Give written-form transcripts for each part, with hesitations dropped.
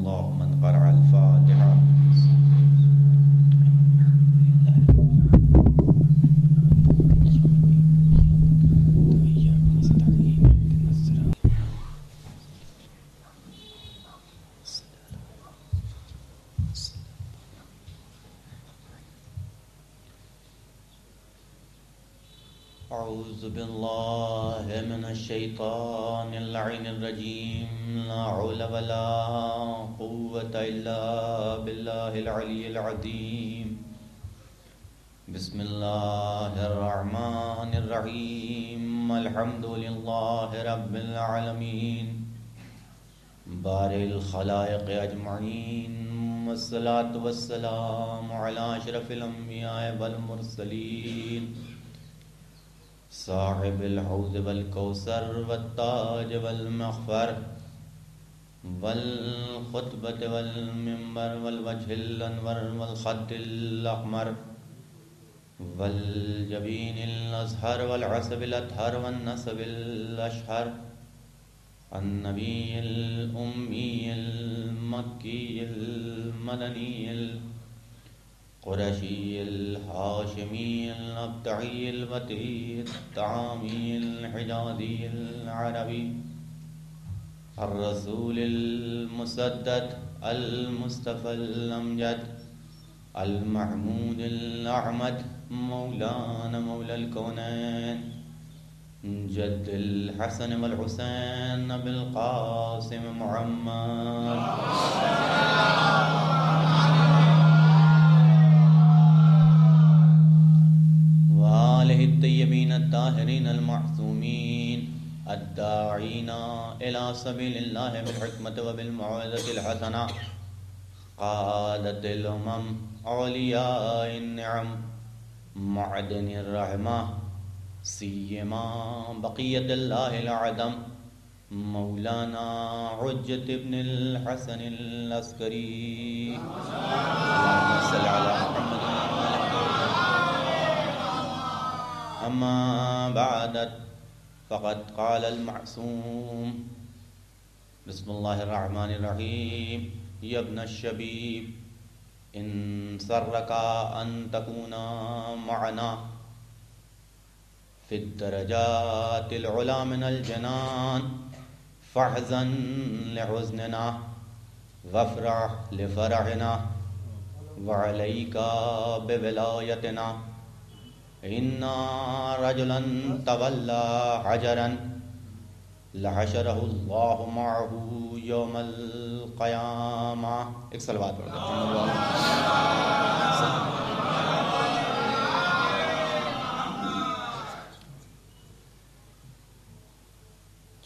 الله من قرأ الفاتحة. أعوذ بالله من الشيطان اللعين الرجيم. لا حول ولا قوة إلا بالله العلي العظيم. بسم الله الرحمن الرحيم. الحمد لله رب العالمين بارئ الخلائق أجمعين، والصلاة والسلام على أشرف الأنبياء والمرسلين صاحب الحوض والكوثر والتاج والمغفر والخطبة والمنبر والوجه الأنور والخط الأحمر والجبين الأزهر والعصب الأطهر والنسب الأشهر، النبي الأمي المكي المدني القرشي الهاشمي الأبدعي البديع الطعامي الحجازي العربي، الرسول المسدد المصطفى الأمجد المحمود الأحمد، مولانا مولى الكونين جد الحسن والحسين أبي القاسم محمد وآله الطيبين الطاهرين المعصومين الداعين إلى سبيل الله بالحكمة وبالموعظة الحسنة، قادة الأمم أولياء النعم معدن الرحمة، سيما بقية الله الأعظم مولانا حجة ابن الحسن العسكري. اللهم صل على محمد. أما بعد، فقد قال المعصوم بسم الله الرحمن الرحيم: يا ابن الشبيب إن سرك أن تكون معنا في الدرجات العلى من الجنان فاحزن لحزننا وافرح لفرحنا وعليك بولايتنا. إن رجلا تولى حجرا لحشره الله معه يوم القيامة. ایک صلوات پڑھ دیتے ہیں.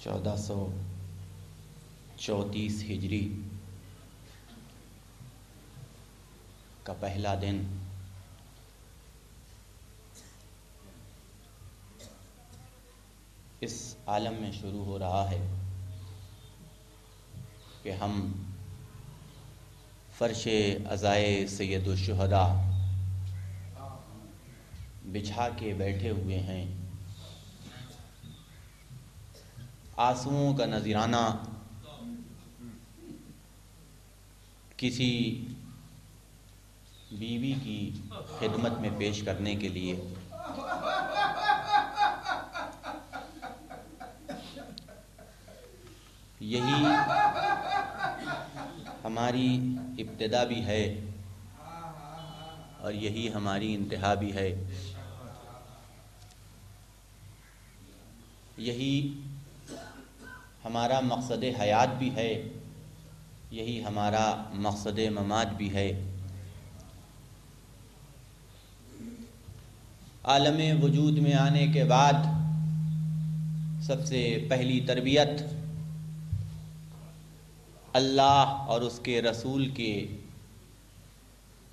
1434 ہجری کا پہلا دن اس عالم میں شروع ہو رہا ہے کہ ہم فرش عزائے سید الشہداء بچھا کے بیٹھے ہوئے ہیں. آنسوؤں کا نذرانہ کسی بیوی کی خدمت میں پیش کرنے کے لیے یہی ہماری ابتدا بھی ہے اور یہی ہماری انتہا بھی ہے. یہی ہمارا مقصد حیات بھی ہے، یہی ہمارا مقصد ممات بھی ہے. عالم وجود میں آنے کے بعد سب سے پہلی تربیت اللہ اور اس کے رسول کے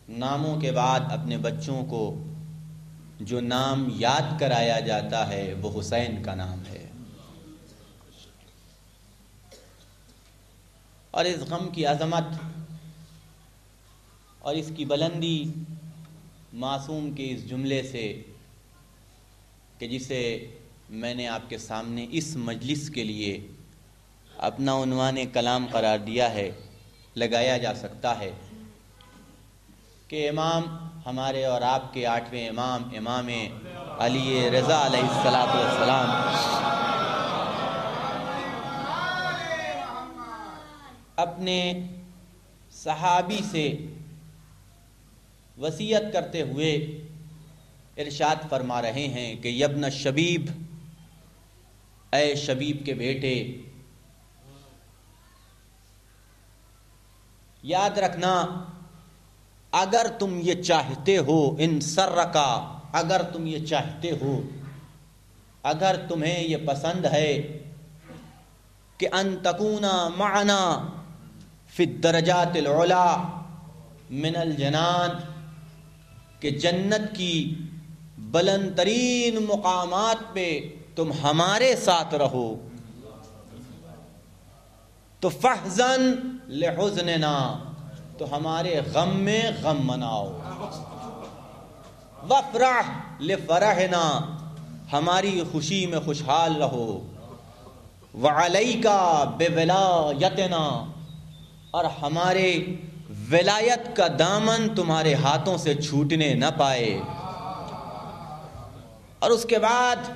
ناموں کے بعد اپنے بچوں کو جو نام یاد کرایا جاتا ہے وہ حسین کا نام ہے. اور اس غم کی عظمت اور اس کی بلندی معصوم کے اس جملے سے کہ جسے میں نے آپ کے سامنے اس مجلس کے لیے اپنا عنوان کلام قرار دیا ہے لگایا جا سکتا ہے کہ امام ہمارے اور آپ کے 8ویں امام امام علی رضا علیہ السلام اپنے صحابی سے وصیت کرتے ہوئے ارشاد فرما رہے ہیں کہ یبن شبیب، اے شبیب کے بیٹے، یاد رکھنا اگر تم یہ چاہتے ہو، ان سرکا، اگر تم یہ چاہتے ہو، اگر تمہیں یہ پسند ہے کہ ان تکونا معنا فی الدرجات العلا من الجنان، کہ جنت کی بلند ترین مقامات پہ تم ہمارے ساتھ رہو، تو فاحزن لحزننا، تو ہمارے غم میں غم مناؤ، وافرح لفرحنا، ہماری خوشی میں خوشحال رہو، وعلیک بولایتنا، اور ہمارے ولایت کا دامن تمہارے ہاتھوں سے چھوٹنے نہ پائے۔ اور اس کے بعد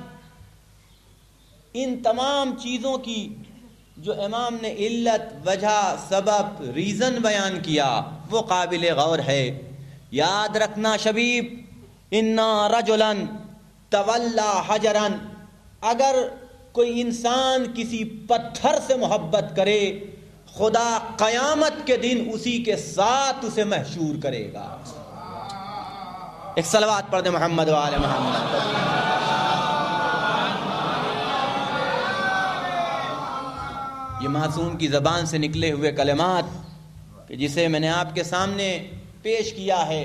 ان تمام چیزوں کی جو امام نے علت، وجہ، سبب، ریزن بیان کیا وہ قابل غور ہے۔ یاد رکھنا شبیب، انا رجلا تولا حجرا، اگر کوئی انسان کسی پتھر سے محبت کرے، خدا قیامت کے دن اسی کے ساتھ اسے محشور کرے گا۔ ایک صلوات پڑھ دیں محمد وآل محمد۔ یہ معصوم کی زبان سے نکلے ہوئے کلمات کہ جسے میں نے آپ کے سامنے پیش کیا ہے،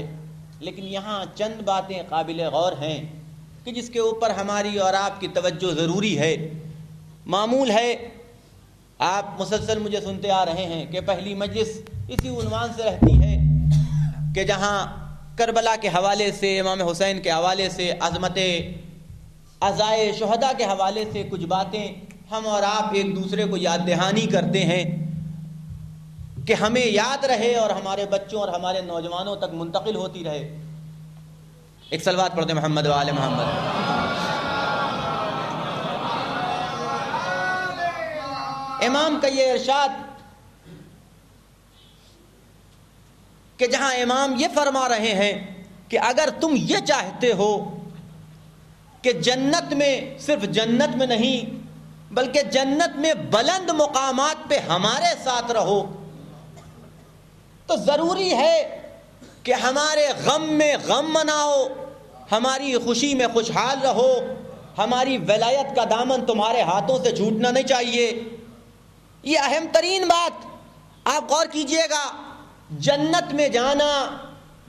لیکن یہاں چند باتیں قابل غور ہیں کہ جس کے اوپر ہماری اور آپ کی توجہ ضروری ہے۔ معمول ہے، آپ مسلسل مجھے سنتے آ رہے ہیں کہ پہلی مجلس اسی عنوان سے رہتی ہے کہ جہاں کربلا کے حوالے سے، امام حسین کے حوالے سے، عظمت عزائے شہداء کے حوالے سے کچھ باتیں ہم اور آپ ایک دوسرے کو یاد دہانی کرتے ہیں کہ ہمیں یاد رہے اور ہمارے بچوں اور ہمارے نوجوانوں تک منتقل ہوتی رہے۔ ایک صلوات پڑھتے محمد وآل محمد۔ امام کا یہ ارشاد کہ جہاں امام یہ فرما رہے ہیں کہ اگر تم یہ چاہتے ہو کہ جنت میں، صرف جنت میں نہیں بلکہ جنت میں بلند مقامات پہ ہمارے ساتھ رہو، تو ضروری ہے کہ ہمارے غم میں غم مناؤ، ہماری خوشی میں خوشحال رہو، ہماری ولایت کا دامن تمہارے ہاتھوں سے چھوٹنا نہیں چاہیے۔ یہ اہم ترین بات آپ غور کیجئے گا۔ جنت میں جانا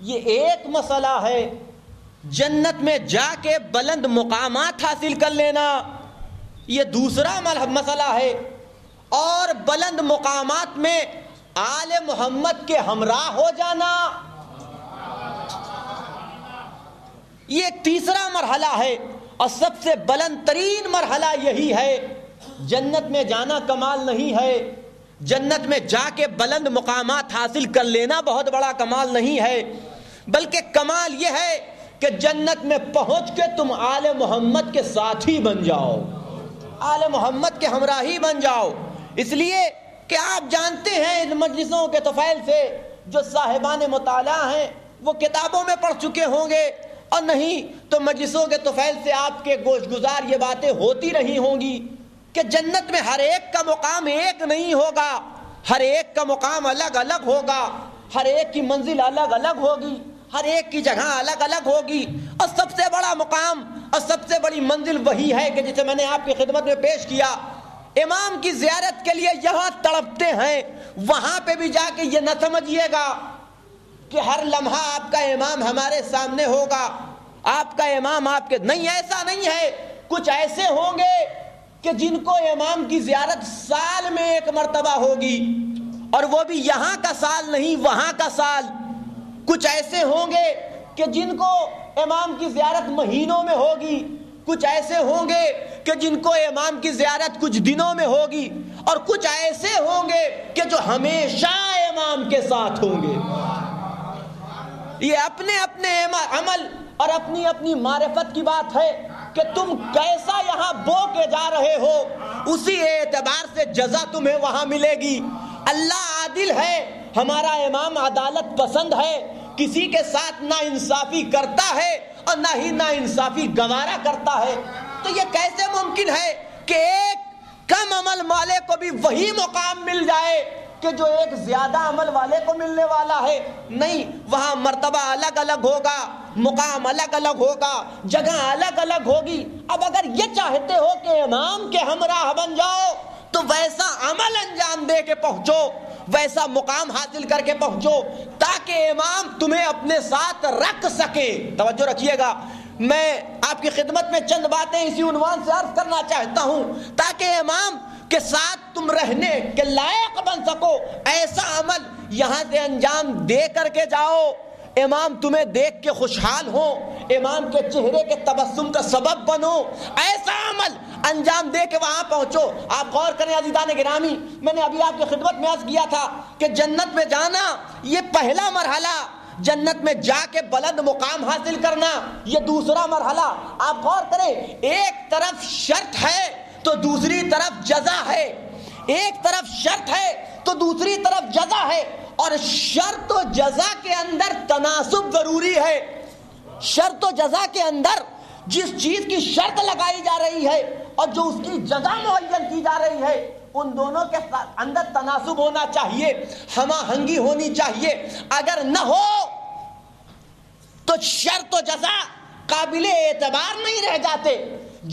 یہ ایک مسئلہ ہے، جنت میں جا کے بلند مقامات حاصل کر لینا یہ دوسرا مسئلہ ہے، اور بلند مقامات میں آل محمد کے ہمراہ ہو جانا یہ ایک تیسرا مرحلہ ہے، اور سب سے بلند ترین مرحلہ یہی ہے۔ جنت میں جانا کمال نہیں ہے، جنت میں جا کے بلند مقامات حاصل کر لینا بہت بڑا کمال نہیں ہے، بلکہ کمال یہ ہے کہ جنت میں پہنچ کے تم آل محمد کے ساتھی بن جاؤ، آل محمد کے ہمراہی بن جاؤ۔ اس لیے کہ آپ جانتے ہیں ان مجلسوں کے طفیل سے جو صاحبان مطالعہ ہیں وہ کتابوں میں پڑھ چکے ہوں گے، اور نہیں تو مجلسوں کے طفیل سے آپ کے گوش گزار یہ باتیں ہوتی رہی ہوں گی کہ جنت میں ہر ایک کا مقام ایک نہیں ہوگا، ہر ایک کا مقام الگ الگ ہوگا، ہر ایک کی منزل الگ الگ ہوگی، ہر ایک کی جگہ الگ الگ ہوگی، اور سب سے بڑا مقام اور سب سے بڑی منزل وہی ہے کہ جسے میں نے آپ کی خدمت میں پیش کیا۔ امام کی زیارت کے لیے یہاں تڑپتے ہیں، وہاں پہ بھی جا کے یہ نہ سمجھیے گا کہ ہر لمحہ آپ کا امام ہمارے سامنے ہوگا، آپ کا امام آپ کے، نہیں، ایسا نہیں ہے۔ کچھ ایسے ہوں گے کہ جن کو امام کی زیارت سال میں ایک مرتبہ ہوگی، اور وہ بھی یہاں کا سال نہیں وہاں کا سال۔ کچھ ایسے ہوں گے کہ جن کو امام کی زیارت مہینوں میں ہوگی، کچھ ایسے ہوں گے کہ جن کو امام کی زیارت کچھ دنوں میں ہوگی، اور کچھ ایسے ہوں گے کہ جو ہمیشہ امام کے ساتھ ہوں گے۔ یہ اپنے اپنے عمل اور اپنی اپنی معرفت کی بات ہے کہ تم کیسا یہاں بو کے جا رہے ہو، اسی اعتبار سے جزا تمہیں وہاں ملے گی۔ اللہ عادل ہے، ہمارا امام عدالت پسند ہے، کسی کے ساتھ نا انصافی کرتا ہے اور نہ ہی نا انصافی گوارا کرتا ہے۔ تو یہ کیسے ممکن ہے کہ ایک کم عمل والے کو بھی وہی مقام مل جائے کہ جو ایک زیادہ عمل والے کو ملنے والا ہے؟ نہیں، وہاں مرتبہ الگ الگ ہوگا، مقام الگ الگ ہوگا، جگہ الگ الگ ہوگی۔ اب اگر یہ چاہتے ہو کہ امام کے ہمراہ بن جاؤ تو ویسا عمل انجام دے کے پہنچو، ویسا مقام حاصل کر کے پہنچو تاکہ امام تمہیں اپنے ساتھ رکھ سکے۔ توجہ رکھیے گا، میں آپ کی خدمت میں چند باتیں اسی عنوان سے عرض کرنا چاہتا ہوں تاکہ امام کے ساتھ تم رہنے کے لائق بن سکو۔ ایسا عمل یہاں سے انجام دے کر کے جاؤ، امام تمہیں دیکھ کے خوشحال ہو، امام کے چہرے کے تبسم کا سبب بنو، ایسا عمل انجام دے کے وہاں پہنچو۔ آپ غور کریں عزیزان گرامی، میں نے ابھی آپ کی خدمت میں عرض کیا تھا کہ جنت میں جانا یہ پہلا مرحلہ، جنت میں جا کے بلند مقام حاصل کرنا یہ دوسرا مرحلہ۔ آپ غور کریں، ایک طرف شرط ہے تو دوسری طرف جزا ہے، ایک طرف شرط ہے تو دوسری طرف جزا ہے، اور شرط و جزا کے اندر تناسب ضروری ہے۔ شرط و جزا کے اندر جس چیز کی شرط لگائی جا رہی ہے اور جو اس کی جزا معین کی جا رہی ہے، ان دونوں کے اندر تناسب ہونا چاہیے، ہم آہنگی ہونی چاہیے۔ اگر نہ ہو تو شرط و جزا قابل اعتبار نہیں رہ جاتے۔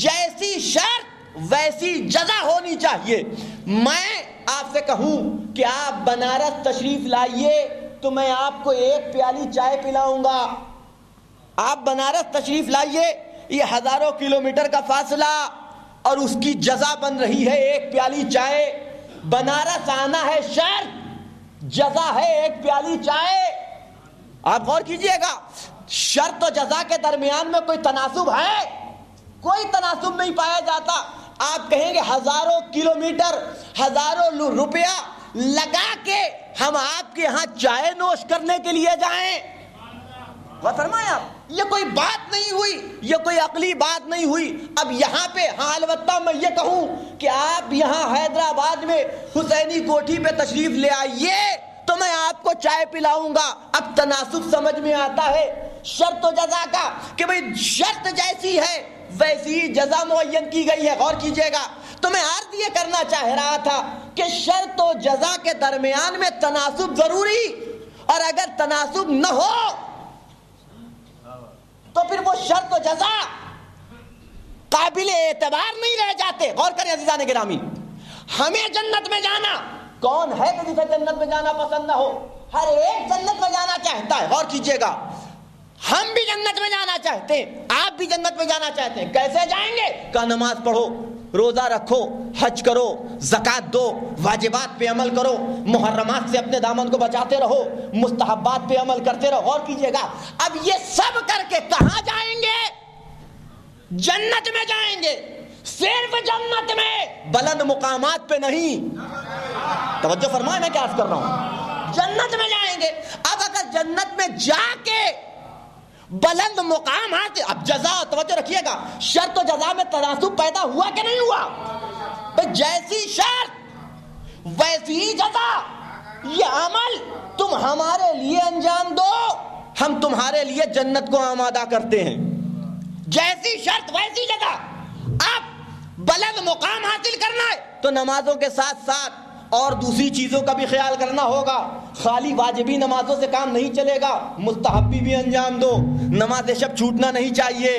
جیسی شرط ویسی جزا ہونی چاہیے۔ میں آپ سے کہوں کہ آپ بنارس تشریف لائیے تو میں آپ کو ایک پیالی چائے پلاؤں گا۔ آپ بنارس تشریف لائیے، یہ ہزاروں کلومیٹر کا فاصلہ اور اس کی جزا بن رہی ہے ایک پیالی چائے۔ بنارس آنا ہے شرط، جزا ہے ایک پیالی چائے۔ آپ غور کیجئے گا، شرط و جزا کے درمیان میں کوئی تناسب ہے؟ کوئی تناسب نہیں پایا جاتا۔ آپ کہیں گے ہزاروں کلومیٹر، ہزاروں روپیہ لگا کے ہم آپ کے ہاں چائے نوش کرنے کے لیے جائیں؟ غور فرمائیں آپ، یہ کوئی بات نہیں ہوئی، یہ کوئی عقلی بات نہیں ہوئی۔ اب یہاں پہ ہاں البتہ میں یہ کہوں کہ آپ یہاں حیدرآباد میں حسینی کوٹھی پہ تشریف لے آئیے تو میں آپ کو چائے پلاؤں گا۔ اب تناسب سمجھ میں آتا ہے شرط و جزا کا کہ بھئی شرط جیسی ہے ویسی ہی جزا معین کی گئی ہے۔ غور کیجئے گا، تو میں عرض یہ کرنا چاہ رہا تھا کہ شرط و جزا کے درمیان میں تناسب ضروری، اور اگر تناسب نہ ہو تو پھر وہ شرط و جزا قابل اعتبار نہیں رہ جاتے۔ غور کریں عزیزان گرامی، ہمیں جنت میں جانا، کون ہے کہ جسے جنت میں جانا پسند نہ ہو؟ ہر ایک جنت میں جانا چاہتا ہے۔ غور کیجئے گا، ہم بھی جنت میں جانا چاہتے ہیں، آپ بھی جنت میں جانا چاہتے ہیں۔ کیسے جائیں گے؟ کہ نماز پڑھو، روزہ رکھو، حج کرو، زکوٰۃ دو، واجبات پہ عمل کرو، محرمات سے اپنے دامن کو بچاتے رہو، مستحبات پہ عمل کرتے رہو۔ غور کیجئے گا، اب یہ سب کر کے کہاں جائیں گے؟ جنت میں جائیں گے۔ صرف جنت میں، بلند مقامات پہ نہیں۔ توجہ فرمائیں میں کیا عرض کر رہا ہوں، جنت میں جائیں گے۔ اب اگر جنت میں جا کے بلند مقام حاصل، اب جزا، توجہ رکھیے گا، شرط و جزا میں تناسب پیدا ہوا کہ نہیں ہوا؟ جیسی شرط ویسی ہی جزا۔ یہ عمل تم ہمارے لیے انجام دو، ہم تمہارے لیے جنت کو آمادہ کرتے ہیں۔ جیسی شرط ویسی جزا۔ اب بلند مقام حاصل کرنا ہے تو نمازوں کے ساتھ ساتھ اور دوسری چیزوں کا بھی خیال کرنا ہوگا۔ خالی واجبی نمازوں سے کام نہیں چلے گا، مستحبی بھی انجام دو۔ نماز شب چھوٹنا نہیں چاہیے،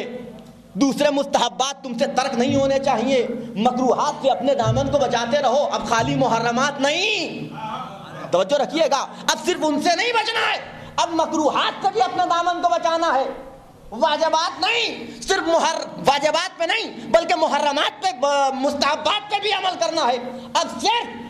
دوسرے مستحبات تم سے ترک نہیں ہونے چاہیے، مکروہات سے اپنے دامن کو بچاتے رہو۔ اب خالی محرمات نہیں، توجہ رکھیے گا، اب صرف ان سے نہیں بچنا ہے، اب مکروہات سے بھی اپنے دامن کو بچانا ہے۔ واجبات نہیں، صرف واجبات پہ نہیں بلکہ محرمات پہ، مستحبات پہ بھی عمل کرنا ہے۔ اب صرف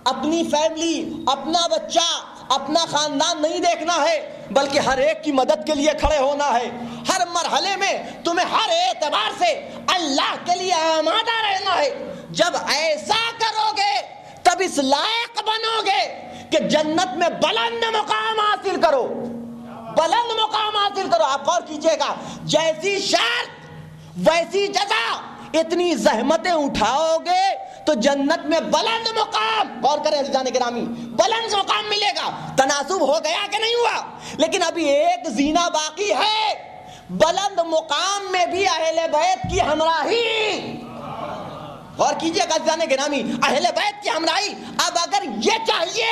اپنی فیملی، اپنا بچہ، اپنا خاندان نہیں دیکھنا ہے بلکہ ہر ایک کی مدد کے لیے کھڑے ہونا ہے. ہر مرحلے میں تمہیں ہر اعتبار سے اللہ کے لیے آمادہ رہنا ہے. جب ایسا کرو گے تب اس لائق بنو گے کہ جنت میں بلند مقام حاصل کرو. بلند مقام حاصل کرو. آپ غور کیجئے گا, جیسی شرط ویسی جزا. اتنی زحمتیں اٹھاؤ گے تو جنت میں بلند مقام, غور کریں عزیزان گرامی, بلند مقام ملے گا. تناسب ہو گیا کہ نہیں ہوا؟ لیکن ابھی ایک زینہ باقی ہے, بلند مقام میں بھی اہل بیت کی ہمراہی. غور کیجئے گا عزیزان گرامی, اہل بیت کی ہمراہی. اب اگر یہ چاہیے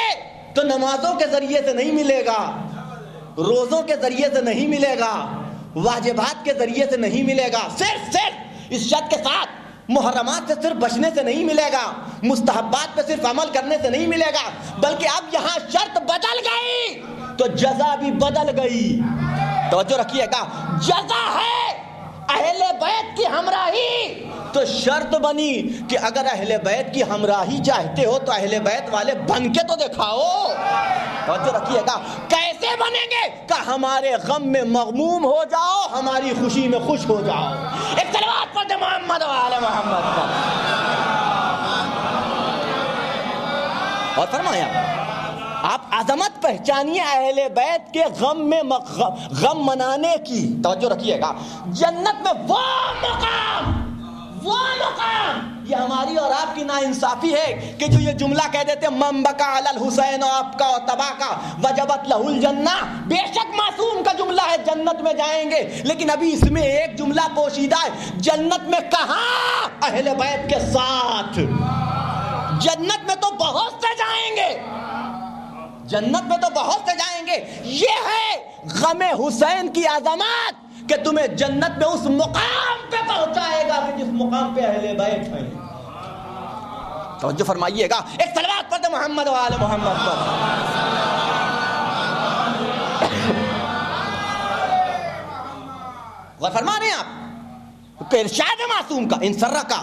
تو نمازوں کے ذریعے سے نہیں ملے گا, روزوں کے ذریعے سے نہیں ملے گا, واجبات کے ذریعے سے نہیں ملے گا, صرف اس شرط کے ساتھ محرمات سے صرف بچنے سے نہیں ملے گا, مستحبات پہ صرف عمل کرنے سے نہیں ملے گا, بلکہ اب یہاں شرط بدل گئی تو جزا بھی بدل گئی. توجہ رکھیے گا, جزا ہے اہل بیت کی ہمراہی تو شرط بنی کہ اگر اہل بیت کی ہمراہی چاہتے ہو تو اہل بیت والے بن کے تو دکھاؤ. توجہ رکھیے گا, کیسے بنیں گے کہ ہمارے غم میں مغموم ہو جاؤ, ہماری خوشی میں خوش ہو جاؤ. ایک صلوات پڑھ دے محمد و آل محمد پر. اور فرمایا آپ عظمت پہچانیے اہل بیت کے غم میں غم منانے کی. توجہ رکھیے گا, جنت میں وہ مقام, یہ ہماری اور آپ کی ناانصافی ہے کہ جو یہ جملہ کہہ دیتے ہیں من بکا علی الحسین آپ کا تبا کا وجبت لہ الجنہ. بے شک معصوم کا جملہ ہے, جنت میں جائیں گے, لیکن ابھی اس میں ایک جملہ پوشیدہ ہے. جنت میں کہاں؟ اہل بیت کے ساتھ. جنت میں تو بہت سے جائیں گے, جنت میں تو بہت سے جائیں گے. یہ ہے غم حسین کی عظمت کہ تمہیں جنت میں اس مقام پہ پہنچائے گا کہ جس مقام پہ اہل بیت ہیں. توجہ فرمائیے گا, ایک صلوات پڑھ دے محمد و آل محمد پر. غور فرما رہے ہیں آپ کہ ارشاد معصوم کا ان سرکا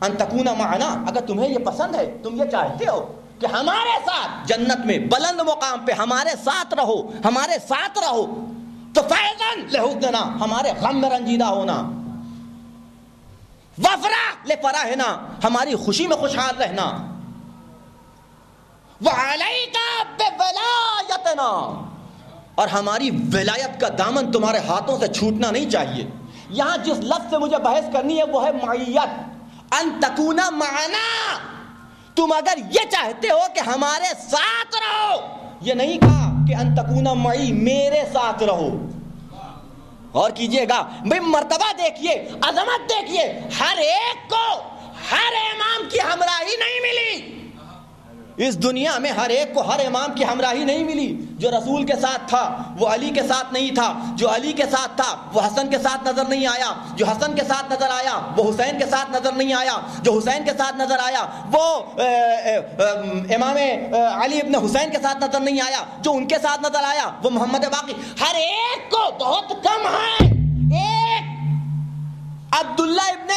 ان تکون معنا, اگر تمہیں یہ پسند ہے, تم یہ چاہتے ہو کہ ہمارے ساتھ جنت میں بلند مقام پہ ہمارے ساتھ رہو, ہمارے ساتھ رہو, تو فیضاً لحزننا, ہمارے غم میں رنجیدہ ہونا, وفرح لفرحنا, ہماری خوشی میں خوشحال رہنا, وعلیکا بولایتنا, اور ہماری ولایت کا دامن تمہارے ہاتھوں سے چھوٹنا نہیں چاہیے. یہاں جس لفظ سے مجھے بحث کرنی ہے وہ ہے معیت. ان تکون معنا, تم اگر یہ چاہتے ہو کہ ہمارے ساتھ رہو, یہ نہیں کہا کہ ان تکون معی, میرے ساتھ رہو. غور کیجئے گا بھئی, مرتبہ دیکھیے, عظمت دیکھیے. ہر ایک کو ہر امام کی ہمراہی نہیں ملی اس دنیا میں, ہر ایک کو ہر امام کی ہمراہی نہیں ملی. جو رسول کے ساتھ تھا وہ علی کے ساتھ نہیں تھا, جو علی کے ساتھ تھا وہ حسن کے ساتھ نظر نہیں آیا, جو حسن کے ساتھ نظر آیا وہ حسین کے ساتھ نظر نہیں آیا, جو حسین کے ساتھ نظر آیا وہ امام علی ابن حسین کے ساتھ نظر نہیں آیا, جو ان کے ساتھ نظر آیا وہ محمد باقی. ہر ایک کو بہت کم ہے. ایک عبداللہ ابن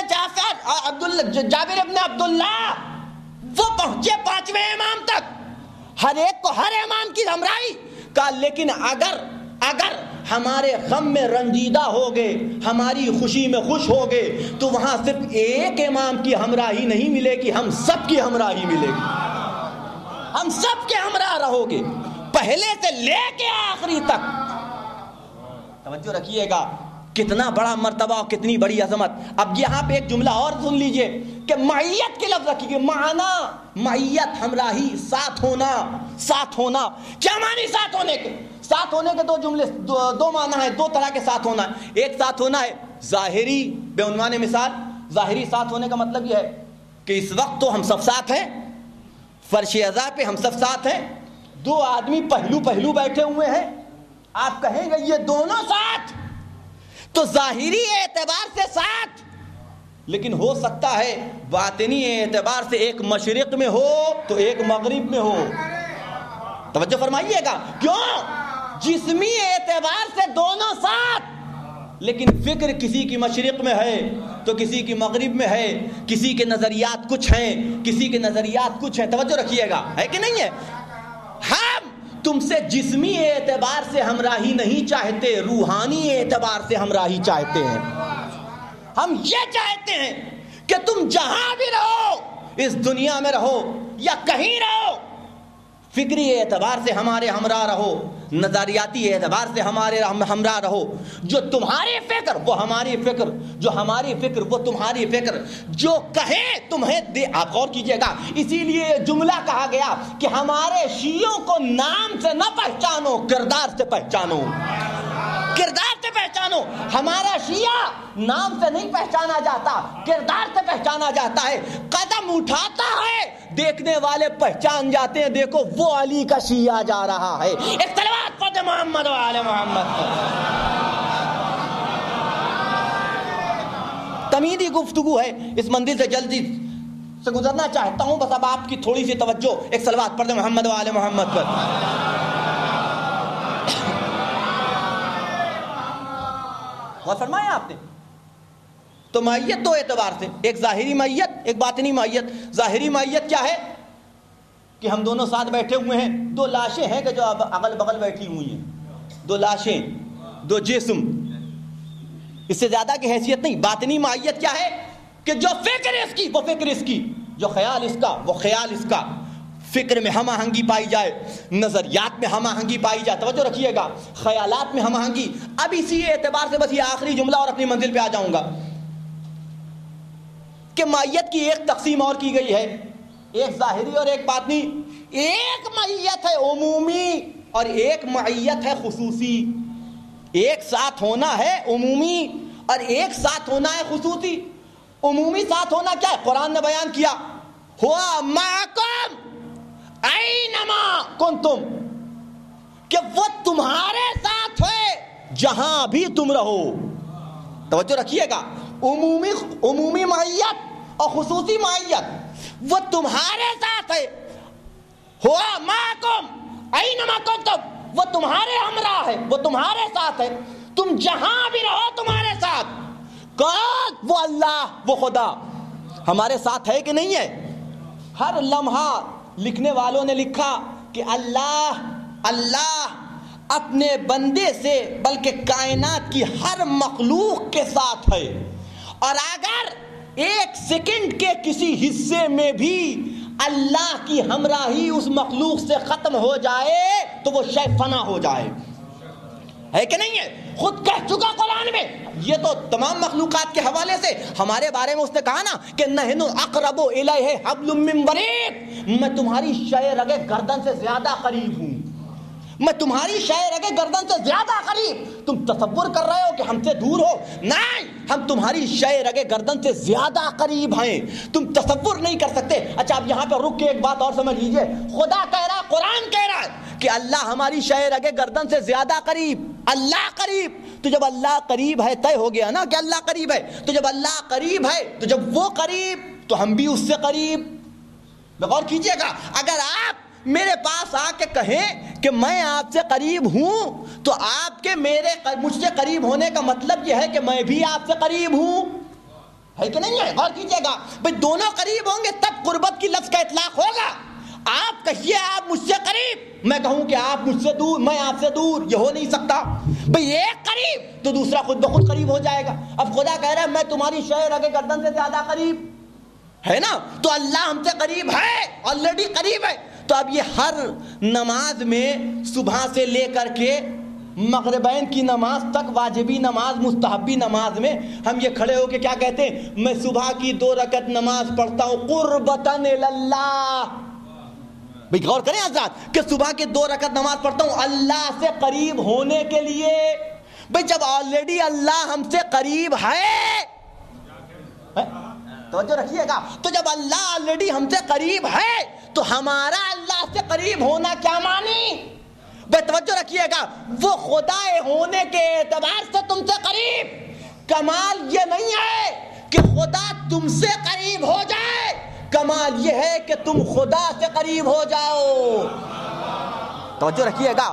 جابر ابن عبداللہ وہ پہنچے 5ویں امام تک, ہر ایک کو ہر امام کی ہمراہی کا. لیکن اگر ہمارے غم میں رنجیدہ ہو گئے, ہماری خوشی میں خوش ہو گئے, تو وہاں صرف ایک امام کی ہمراہی نہیں ملے گی, ہم سب کی ہمراہی ملے گی. ہم سب کے ہمراہ رہو گے, پہلے سے لے کے آخری تک. توجہ رکھیے گا, کتنا بڑا مرتبہ اور کتنی بڑی عظمت. اب یہاں پہ ایک جملہ اور سن لیجئے کہ معیت کے لفظ رکھیے, معنی معیت, ہمراہی, ساتھ ہونا. ساتھ ہونا کیا معنی؟ ساتھ ہونے کے, ساتھ ہونے کے دو جملے, دو معنی ہیں, دو طرح کے ساتھ ہونا ہے. ایک ساتھ ہونا ہے ظاہری, بے عنوان مثال. ظاہری ساتھ ہونے کا مطلب یہ ہے کہ اس وقت تو ہم سب ساتھ ہیں, فرش ازا پہ ہم سب ساتھ ہیں, دو آدمی پہلو پہلو بیٹھے ہوئے ہیں, آپ کہیں گے یہ دونوں ساتھ, تو ظاہری اعتبار سے ساتھ. لیکن ہو سکتا ہے باطنی اعتبار سے ایک مشرق میں ہو تو ایک مغرب میں ہو. توجہ فرمائیے گا, کیوں؟ جسمی اعتبار سے دونوں ساتھ, لیکن فکر کسی کی مشرق میں ہے تو کسی کی مغرب میں ہے, کسی کے نظریات کچھ ہیں, کسی کے نظریات کچھ ہیں. توجہ رکھیے گا, ہے کہ نہیں ہے؟ ہم تم سے جسمی اعتبار سے ہمراہی نہیں چاہتے، روحانی اعتبار سے ہمراہی چاہتے ہیں۔ ہم یہ چاہتے ہیں کہ تم جہاں بھی رہو، اس دنیا میں رہو یا کہیں رہو، فکری اعتبار سے ہمارے ہمراہ رہو، نظریاتی اعتبار سے ہمارے ہمراہ رہو۔ جو تمہاری فکر وہ ہماری فکر، جو ہماری فکر وہ تمہاری فکر، جو کہے تمہیں دے۔ آپ غور کیجئے گا، اسی لیے یہ جملہ کہا گیا کہ ہمارے شیعوں کو نام سے نہ پہچانو، کردار سے پہچانو، کردار سے پہچانو۔ ہمارا شیعہ نام سے نہیں پہچانا جاتا، کردار سے پہچانا جاتا ہے۔ قدم اٹھاتا ہے، دیکھنے والے پہچان جاتے ہیں، دیکھو وہ علی کا شیعہ جا رہا ہے۔ ایک صلوات پڑھ دے محمد و آل محمد۔ تمیدی گفتگو ہے، اس منزل سے جلدی سے گزرنا چاہتا ہوں، بس اب آپ کی تھوڑی سی توجہ ایک صلوات پڑھ دے محمد و آل محمد پر۔ غور فرمایا آپ نے؟ تو معیت دو اعتبار سے، ایک ظاہری معیت، ایک باطنی معیت۔ ظاہری معیت کیا ہے؟ کہ ہم دونوں ساتھ بیٹھے ہوئے ہیں، دو لاشیں ہیں کہ جو اگل بغل بیٹھی ہوئی ہیں، دو لاشیں، دو جسم، اس سے زیادہ کی حیثیت نہیں۔ باطنی معیت کیا ہے؟ کہ جو فکر اس کی وہ فکر اس کی، جو خیال اس کا وہ خیال اس کا، فکر میں ہم آہنگی پائی جائے، نظریات میں ہم آہنگی پائی جائے۔ توجہ رکھیے گا، خیالات میں ہم آہنگی۔ اب اسی اعتبار سے بس یہ آخری جملہ اور اپنی منزل پہ آ جاؤں گا کہ معیت کی ایک تقسیم اور کی گئی ہے، ایک ظاہری اور ایک باطنی۔ ایک معیت ہے عمومی اور ایک معیت ہے خصوصی۔ ایک ساتھ ہونا ہے عمومی اور ایک ساتھ ہونا ہے خصوصی۔ عمومی ساتھ ہونا کیا ہے؟ قرآن نے بیان کیا، ہوا معکم اینما کنتم، کہ وہ تمہارے ساتھ ہے جہاں بھی تم رہو۔ توجہ رکھیے گا، عمومی معیت اور خصوصی معیت، وہ تمہارے ساتھ ہے، ہوا معکم اینما کنتم، وہ تمہارے ہمراہ ہے، وہ تمہارے ساتھ ہے، تم جہاں بھی رہو تمہارے ساتھ۔ کون؟ وہ اللہ، وہ خدا ہمارے ساتھ ہے کہ نہیں ہے؟ ہر لمحہ لکھنے والوں نے لکھا کہ اللہ اپنے بندے سے بلکہ کائنات کی ہر مخلوق کے ساتھ ہے، اور اگر ایک سیکنڈ کے کسی حصے میں بھی اللہ کی ہمراہی اس مخلوق سے ختم ہو جائے تو وہ شے فنا ہو جائے۔ ہے کہ نہیں ہے؟ خود کہہ چکا قرآن میں، یہ تو تمام مخلوقات کے حوالے سے ہمارے بارے میں اس نے کہا نا کہ نحن اقرب الیہ حبل من ورید، میں تمہاری شے رگے گردن سے زیادہ قریب ہوں، میں تمہاری شے رگے گردن سے زیادہ قریب۔ تم تصور کر رہے ہو کہ ہم سے دور ہو؟ نہیں، ہم تمہاری شے رگے گردن سے زیادہ قریب ہیں، تم تصور نہیں کر سکتے۔ اچھا اب یہاں پہ رک کے ایک بات اور سمجھ لیجئے، خدا کہہ رہا ہے، قرآن کہہ رہا ہے کہ اللہ ہماری شے رگے گردن سے زیادہ قریب، اللہ قریب۔ تو جب اللہ قریب ہے، طے ہو گیا نا کہ اللہ قریب ہے، تو جب اللہ قریب ہے تو جب وہ قریب تو ہم بھی اس سے قریب۔ غور کیجئے گا، اگر آپ میرے پاس آ کے کہیں کہ میں آپ سے قریب ہوں تو آپ کے مجھ سے قریب ہونے کا مطلب یہ ہے کہ میں بھی آپ سے قریب ہوں، ہے کہ نہیں ہے؟ غور کیجئے گا، بھئی دونوں قریب ہوں گے تب قربت کی لفظ کا اطلاق ہوگا۔ آپ کہیے آپ مجھ سے قریب، میں کہوں کہ آپ مجھ سے دور، میں آپ سے دور، یہ ہو نہیں سکتا۔ بھئی ایک قریب تو دوسرا خود بخود قریب ہو جائے گا۔ اب خدا کہہ رہا ہے میں تمہاری شے رگے گردن سے زیادہ قریب، ہے نا؟ تو اللہ ہم سے قریب ہے، آلریڈی قریب ہے۔ تو اب یہ ہر نماز میں صبح سے لے کر کے مغربین کی نماز تک، واجبی نماز، مستحبی نماز میں ہم یہ کھڑے ہو کے کیا کہتے ہیں؟ میں صبح کی 2 رکعت نماز پڑھتا ہوں قربتاً اللہ۔ بھئی غور کریں حضرات کہ صبح کی 2 رکعت نماز پڑھتا ہوں اللہ سے قریب ہونے کے لیے۔ بھئی جب آلریڈی اللہ ہم سے قریب ہے، توجہ رکھیے گا، تو جب اللہ آلریڈی ہم سے قریب ہے تو ہمارا اللہ سے قریب ہونا کیا معنی؟ بھئی توجہ رکھیے گا، وہ خدا ہونے کے اعتبار سے تم سے قریب۔ کمال یہ نہیں ہے کہ خدا تم سے قریب ہو جائے، کمال یہ ہے کہ تم خدا سے قریب ہو جاؤ۔ توجہ رکھیے گا،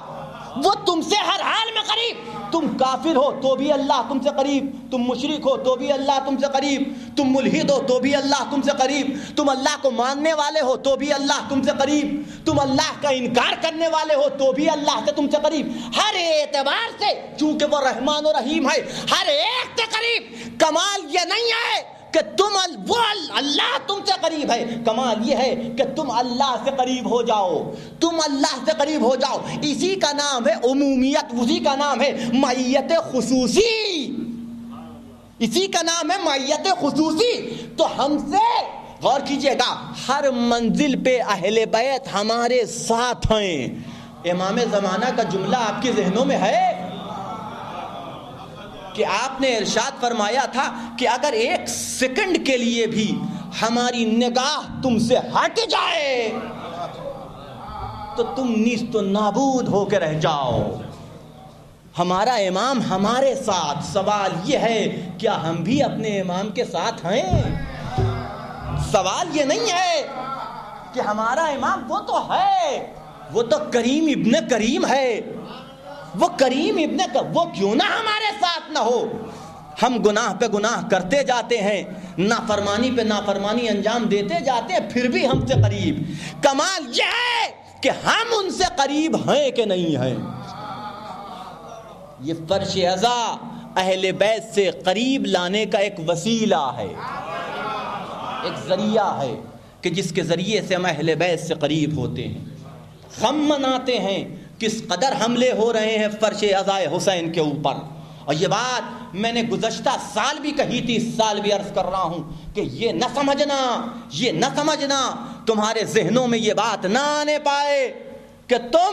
وہ تم سے ہر حال میں قریب. تم کافر ہو تو بھی اللہ تم سے قریب, تم مشرک ہو تو بھی اللہ تم سے قریب, تم ملحد ہو تو بھی اللہ تم سے قریب, تم اللہ کو ماننے والے ہو تو بھی اللہ تم سے قریب, تم اللہ کا انکار کرنے والے ہو تو بھی اللہ سے تم سے قریب. ہر اعتبار سے چونکہ وہ رحمان و رحیم ہے, ہر ایک سے قریب. کمال یہ نہیں ہے کہ تم اللہ تم سے قریب ہے, کمال یہ ہے کہ تم اللہ سے قریب ہو جاؤ, تم اللہ سے قریب ہو جاؤ. اسی کا نام ہے عمومیت, اسی کا نام ہے معیت خصوصی, اسی کا نام ہے معیت خصوصی. تو ہم سے غور کیجئے گا, ہر منزل پہ اہل بیت ہمارے ساتھ ہیں. امام زمانہ کا جملہ آپ کے ذہنوں میں ہے کہ آپ نے ارشاد فرمایا تھا کہ اگر ایک سیکنڈ کے لیے بھی ہماری نگاہ تم سے ہٹ جائے تو تم نیست و نابود ہو کے رہ جاؤ. ہمارا امام ہمارے ساتھ. سوال یہ ہے کیا ہم بھی اپنے امام کے ساتھ ہیں؟ سوال یہ نہیں ہے کہ ہمارا امام وہ تو ہے, وہ تو کریم ابن کریم ہے, وہ کریم ابن وہ کیوں نہ ہمارے ساتھ نہ ہو. ہم گناہ پہ گناہ کرتے جاتے ہیں, نافرمانی پہ نافرمانی انجام دیتے جاتے ہیں, پھر بھی ہم سے قریب. کمال یہ ہے کہ ہم ان سے قریب ہیں کہ نہیں ہیں. یہ فرش عزا اہل بیت سے قریب لانے کا ایک وسیلہ ہے, ایک ذریعہ ہے کہ جس کے ذریعے سے ہم اہل بیت سے قریب ہوتے ہیں, غم مناتے ہیں. کس قدر حملے ہو رہے ہیں فرش عزائے حسین کے اوپر. اور یہ بات میں نے گزشتہ سال بھی کہی تھی, اس سال بھی عرض کر رہا ہوں کہ یہ نہ سمجھنا, تمہارے ذہنوں میں یہ بات نہ آنے پائے کہ تم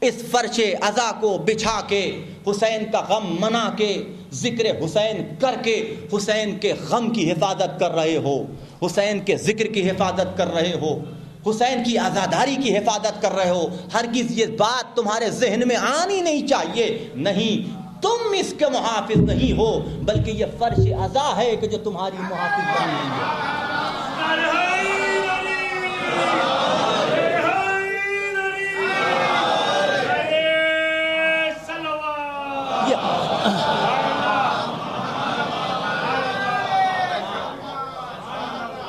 اس فرش عزا کو بچھا کے حسین کا غم منا کے ذکر حسین کر کے حسین کے غم کی حفاظت کر رہے ہو, حسین کے ذکر کی حفاظت کر رہے ہو, حسین کی عزاداری کی حفاظت کر رہے ہو. ہرگز یہ بات تمہارے ذہن میں آنی نہیں چاہیے. نہیں, تم اس کے محافظ نہیں ہو, بلکہ یہ فرش عزا ہے کہ جو تمہاری محافظ بن رہی ہے.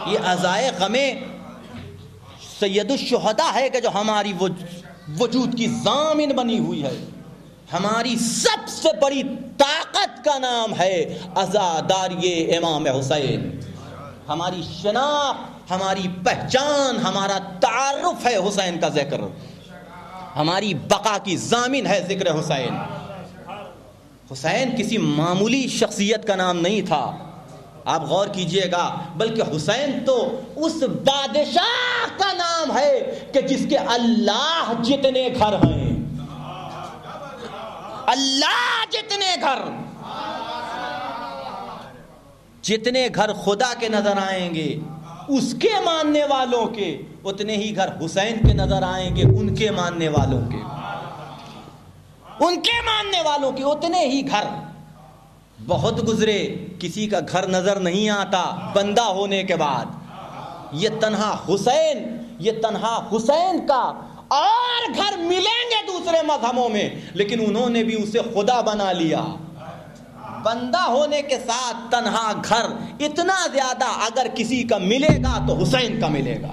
یہ عزائے غم سید الشہداء ہے کہ جو ہماری وجود کی ضامن بنی ہوئی ہے. ہماری سب سے بڑی طاقت کا نام ہے عزاداری امام حسین. ہماری شناخت, ہماری پہچان, ہمارا تعارف ہے حسین کا ذکر, ہماری بقا کی ضامن ہے ذکر حسین. حسین کسی معمولی شخصیت کا نام نہیں تھا, آپ غور کیجئے گا, بلکہ حسین تو اس بادشاہ کا نام ہے کہ جس کے اللہ جتنے گھر ہیں, اللہ جتنے گھر خدا کے نظر آئیں گے اس کے ماننے والوں کے, اتنے ہی گھر حسین کے نظر آئیں گے ان کے ماننے والوں کے, ان کے ماننے والوں کے اتنے ہی گھر. بہت گزرے, کسی کا گھر نظر نہیں آتا بندہ ہونے کے بعد. یہ تنہا حسین کا اور گھر ملیں گے دوسرے مذہبوں میں, لیکن انہوں نے بھی اسے خدا بنا لیا. بندہ ہونے کے ساتھ تنہا گھر اتنا زیادہ اگر کسی کا ملے گا تو حسین کا ملے گا,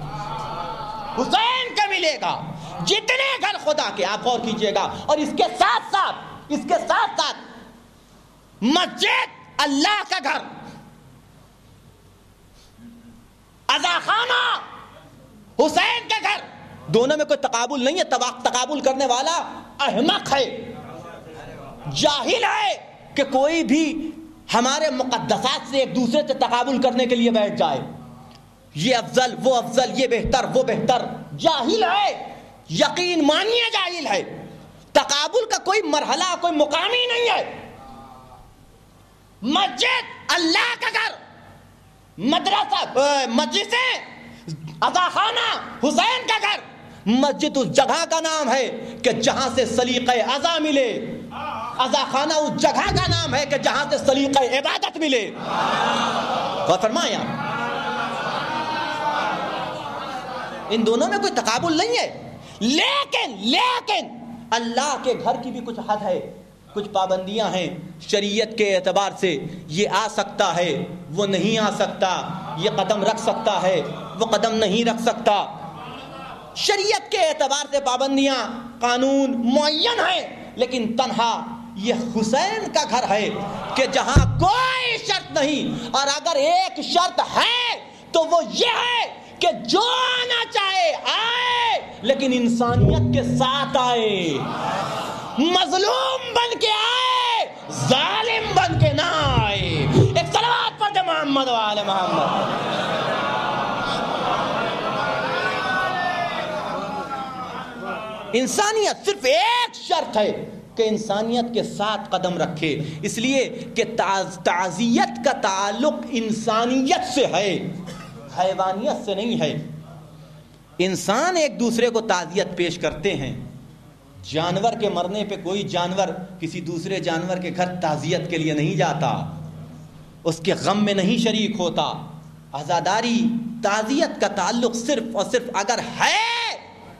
حسین کا ملے گا. جتنے گھر خدا کے, آپ غور کیجئے گا. اور اس کے ساتھ مسجد اللہ کا گھر, عزا خانہ حسین کا گھر, دونوں میں کوئی تقابل نہیں ہے. تقابل کرنے والا احمق ہے, جاہل ہے کہ کوئی بھی ہمارے مقدسات سے ایک دوسرے سے تقابل کرنے کے لیے بیٹھ جائے. یہ افضل, وہ افضل, یہ بہتر, وہ بہتر. جاہل ہے, یقین مانیے جاہل ہے. تقابل کا کوئی مرحلہ, کوئی مقام ہی نہیں ہے. مسجد اللہ کا گھر, مدرسہ مسجد عزا خانہ حسین کا گھر. مسجد اس جگہ کا نام ہے کہ جہاں سے سلیقہ عزا ملے, عزا خانہ اس جگہ کا نام ہے کہ جہاں سے سلیقہ عبادت ملے. غور فرمائیں, ان دونوں میں کوئی تقابل نہیں ہے. لیکن اللہ کے گھر کی بھی کچھ حد ہے، کچھ پابندیاں ہیں، شریعت کے اعتبار سے یہ آ سکتا ہے، وہ نہیں آ سکتا، یہ قدم رکھ سکتا ہے، وہ قدم نہیں رکھ سکتا۔ شریعت کے اعتبار سے پابندیاں، قانون معین ہیں، لیکن تنہا یہ حسین کا گھر ہے کہ جہاں کوئی شرط نہیں، اور اگر ایک شرط ہے تو وہ یہ ہے کہ جو آنا چاہے آئے، لیکن انسانیت کے ساتھ آئے، مظلوم بن کے آئے، ظالم بن کے نہ آئے۔ ایک صلوات پڑھ دے محمد و آل محمد۔ انسانیت، صرف ایک شرط ہے کہ انسانیت کے ساتھ قدم رکھے، اس لیے کہ تعزیت کا تعلق انسانیت سے ہے، حیوانیت سے نہیں ہے۔ انسان ایک دوسرے کو تعزیت پیش کرتے ہیں، جانور کے مرنے پہ کوئی جانور کسی دوسرے جانور کے گھر تعزیت کے لیے نہیں جاتا، اس کے غم میں نہیں شریک ہوتا۔ عزاداری، تعزیت کا تعلق صرف اور صرف اگر ہے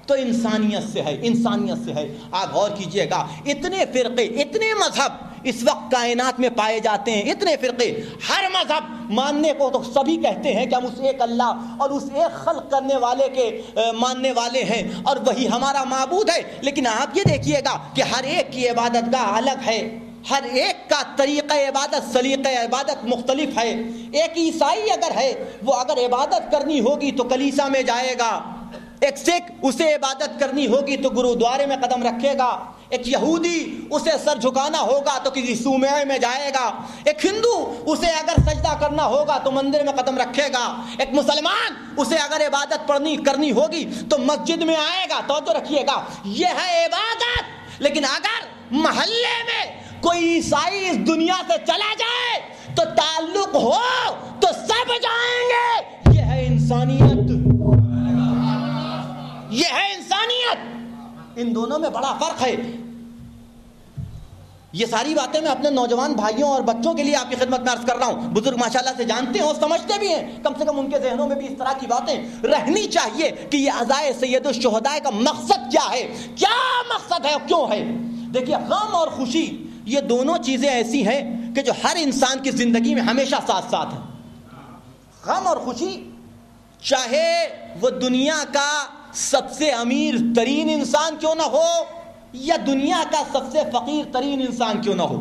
تو انسانیت سے ہے، انسانیت سے ہے۔ آپ غور کیجئے گا، اتنے فرقے، اتنے مذہب اس وقت کائنات میں پائے جاتے ہیں، اتنے فرقے، ہر مذہب ماننے کو تو سبھی کہتے ہیں کہ ہم اس ایک اللہ اور اس ایک خلق کرنے والے کے ماننے والے ہیں اور وہی ہمارا معبود ہے، لیکن آپ یہ دیکھیے گا کہ ہر ایک کی عبادت گاہ الگ ہے، ہر ایک کا طریقہ عبادت، سلیقہ عبادت مختلف ہے۔ ایک عیسائی اگر ہے، وہ اگر عبادت کرنی ہوگی تو کلیسا میں جائے گا، ایک سکھ اسے عبادت کرنی ہوگی تو گرودوارے میں قدم رکھے گا، ایک یہودی اسے سر جھکانا ہوگا تو کسی صومعے میں جائے گا، ایک ہندو اسے اگر سجدہ کرنا ہوگا تو مندر میں قدم رکھے گا، ایک مسلمان اسے اگر عبادت کرنی ہوگی تو مسجد میں آئے گا۔ توجہ رکھیے گا، یہ ہے عبادت۔ لیکن اگر محلے میں کوئی عیسائی اس دنیا سے چلا جائے تو تعلق ہو تو سب جائیں گے۔ یہ ہے انسانیت، یہ ہے انسانیت۔ ان دونوں میں بڑا فرق ہے۔ یہ ساری باتیں میں اپنے نوجوان بھائیوں اور بچوں کے لیے آپ کی خدمت میں عرض کر رہا ہوں۔ بزرگ ماشاءاللہ سے جانتے ہیں اور سمجھتے بھی ہیں، کم سے کم ان کے ذہنوں میں بھی اس طرح کی باتیں رہنی چاہیے کہ یہ عزائے سید الشہداء کا مقصد کیا ہے، کیا مقصد ہے، کیوں ہے۔ دیکھیے، غم اور خوشی یہ دونوں چیزیں ایسی ہیں کہ جو ہر انسان کی زندگی میں ہمیشہ ساتھ ساتھ ہیں۔ غم اور خوشی، چاہے وہ دنیا کا سب سے امیر ترین انسان کیوں نہ ہو یا دنیا کا سب سے فقیر ترین انسان کیوں نہ ہو،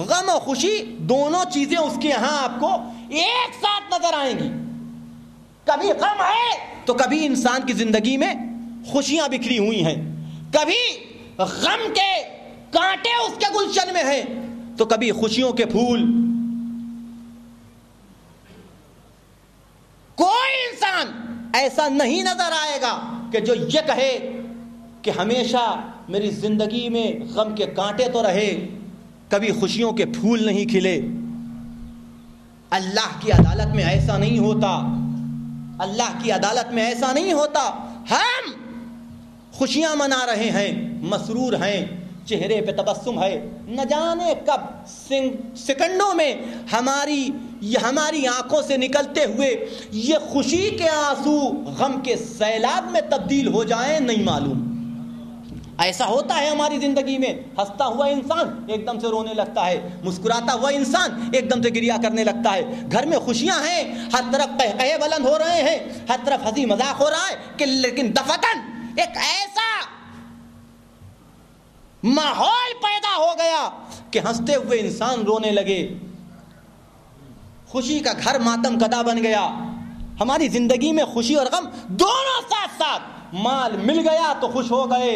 غم اور خوشی دونوں چیزیں اس کے ہاں آپ کو ایک ساتھ نظر آئیں گی۔ کبھی غم ہے تو کبھی انسان کی زندگی میں خوشیاں بکھری ہوئی ہیں، کبھی غم کے کانٹے اس کے گلشن میں ہیں تو کبھی خوشیوں کے پھول۔ کوئی انسان ایسا نہیں نظر آئے گا کہ جو یہ کہے کہ ہمیشہ میری زندگی میں غم کے کانٹے تو رہے، کبھی خوشیوں کے پھول نہیں کھلے۔ اللہ کی عدالت میں ایسا نہیں ہوتا، اللہ کی عدالت میں ایسا نہیں ہوتا۔ ہم خوشیاں منا رہے ہیں، مسرور ہیں، چہرے پہ تبسم ہے، نہ جانے کب سیکنڈوں میں ہماری آنکھوں سے نکلتے ہوئے یہ خوشی کے آنسو غم کے سیلاب میں تبدیل ہو جائیں، نہیں معلوم۔ ایسا ہوتا ہے ہماری زندگی میں، ہنستا ہوا انسان ایک دم سے رونے لگتا ہے، مسکراتا ہوا انسان ایک دم سے گریا کرنے لگتا ہے۔ گھر میں خوشیاں ہیں، ہر طرف قہقہے بلند ہو رہے ہیں، ہر طرف ہنسی مذاق ہو رہا ہے کہ لیکن دفتن ایک ایسا ماحول پیدا ہو گیا کہ ہنستے ہوئے انسان رونے لگے، خوشی کا گھر ماتم کدا بن گیا۔ ہماری زندگی میں خوشی اور غم دونوں ساتھ ساتھ، مال مل گیا تو خوش ہو گئے،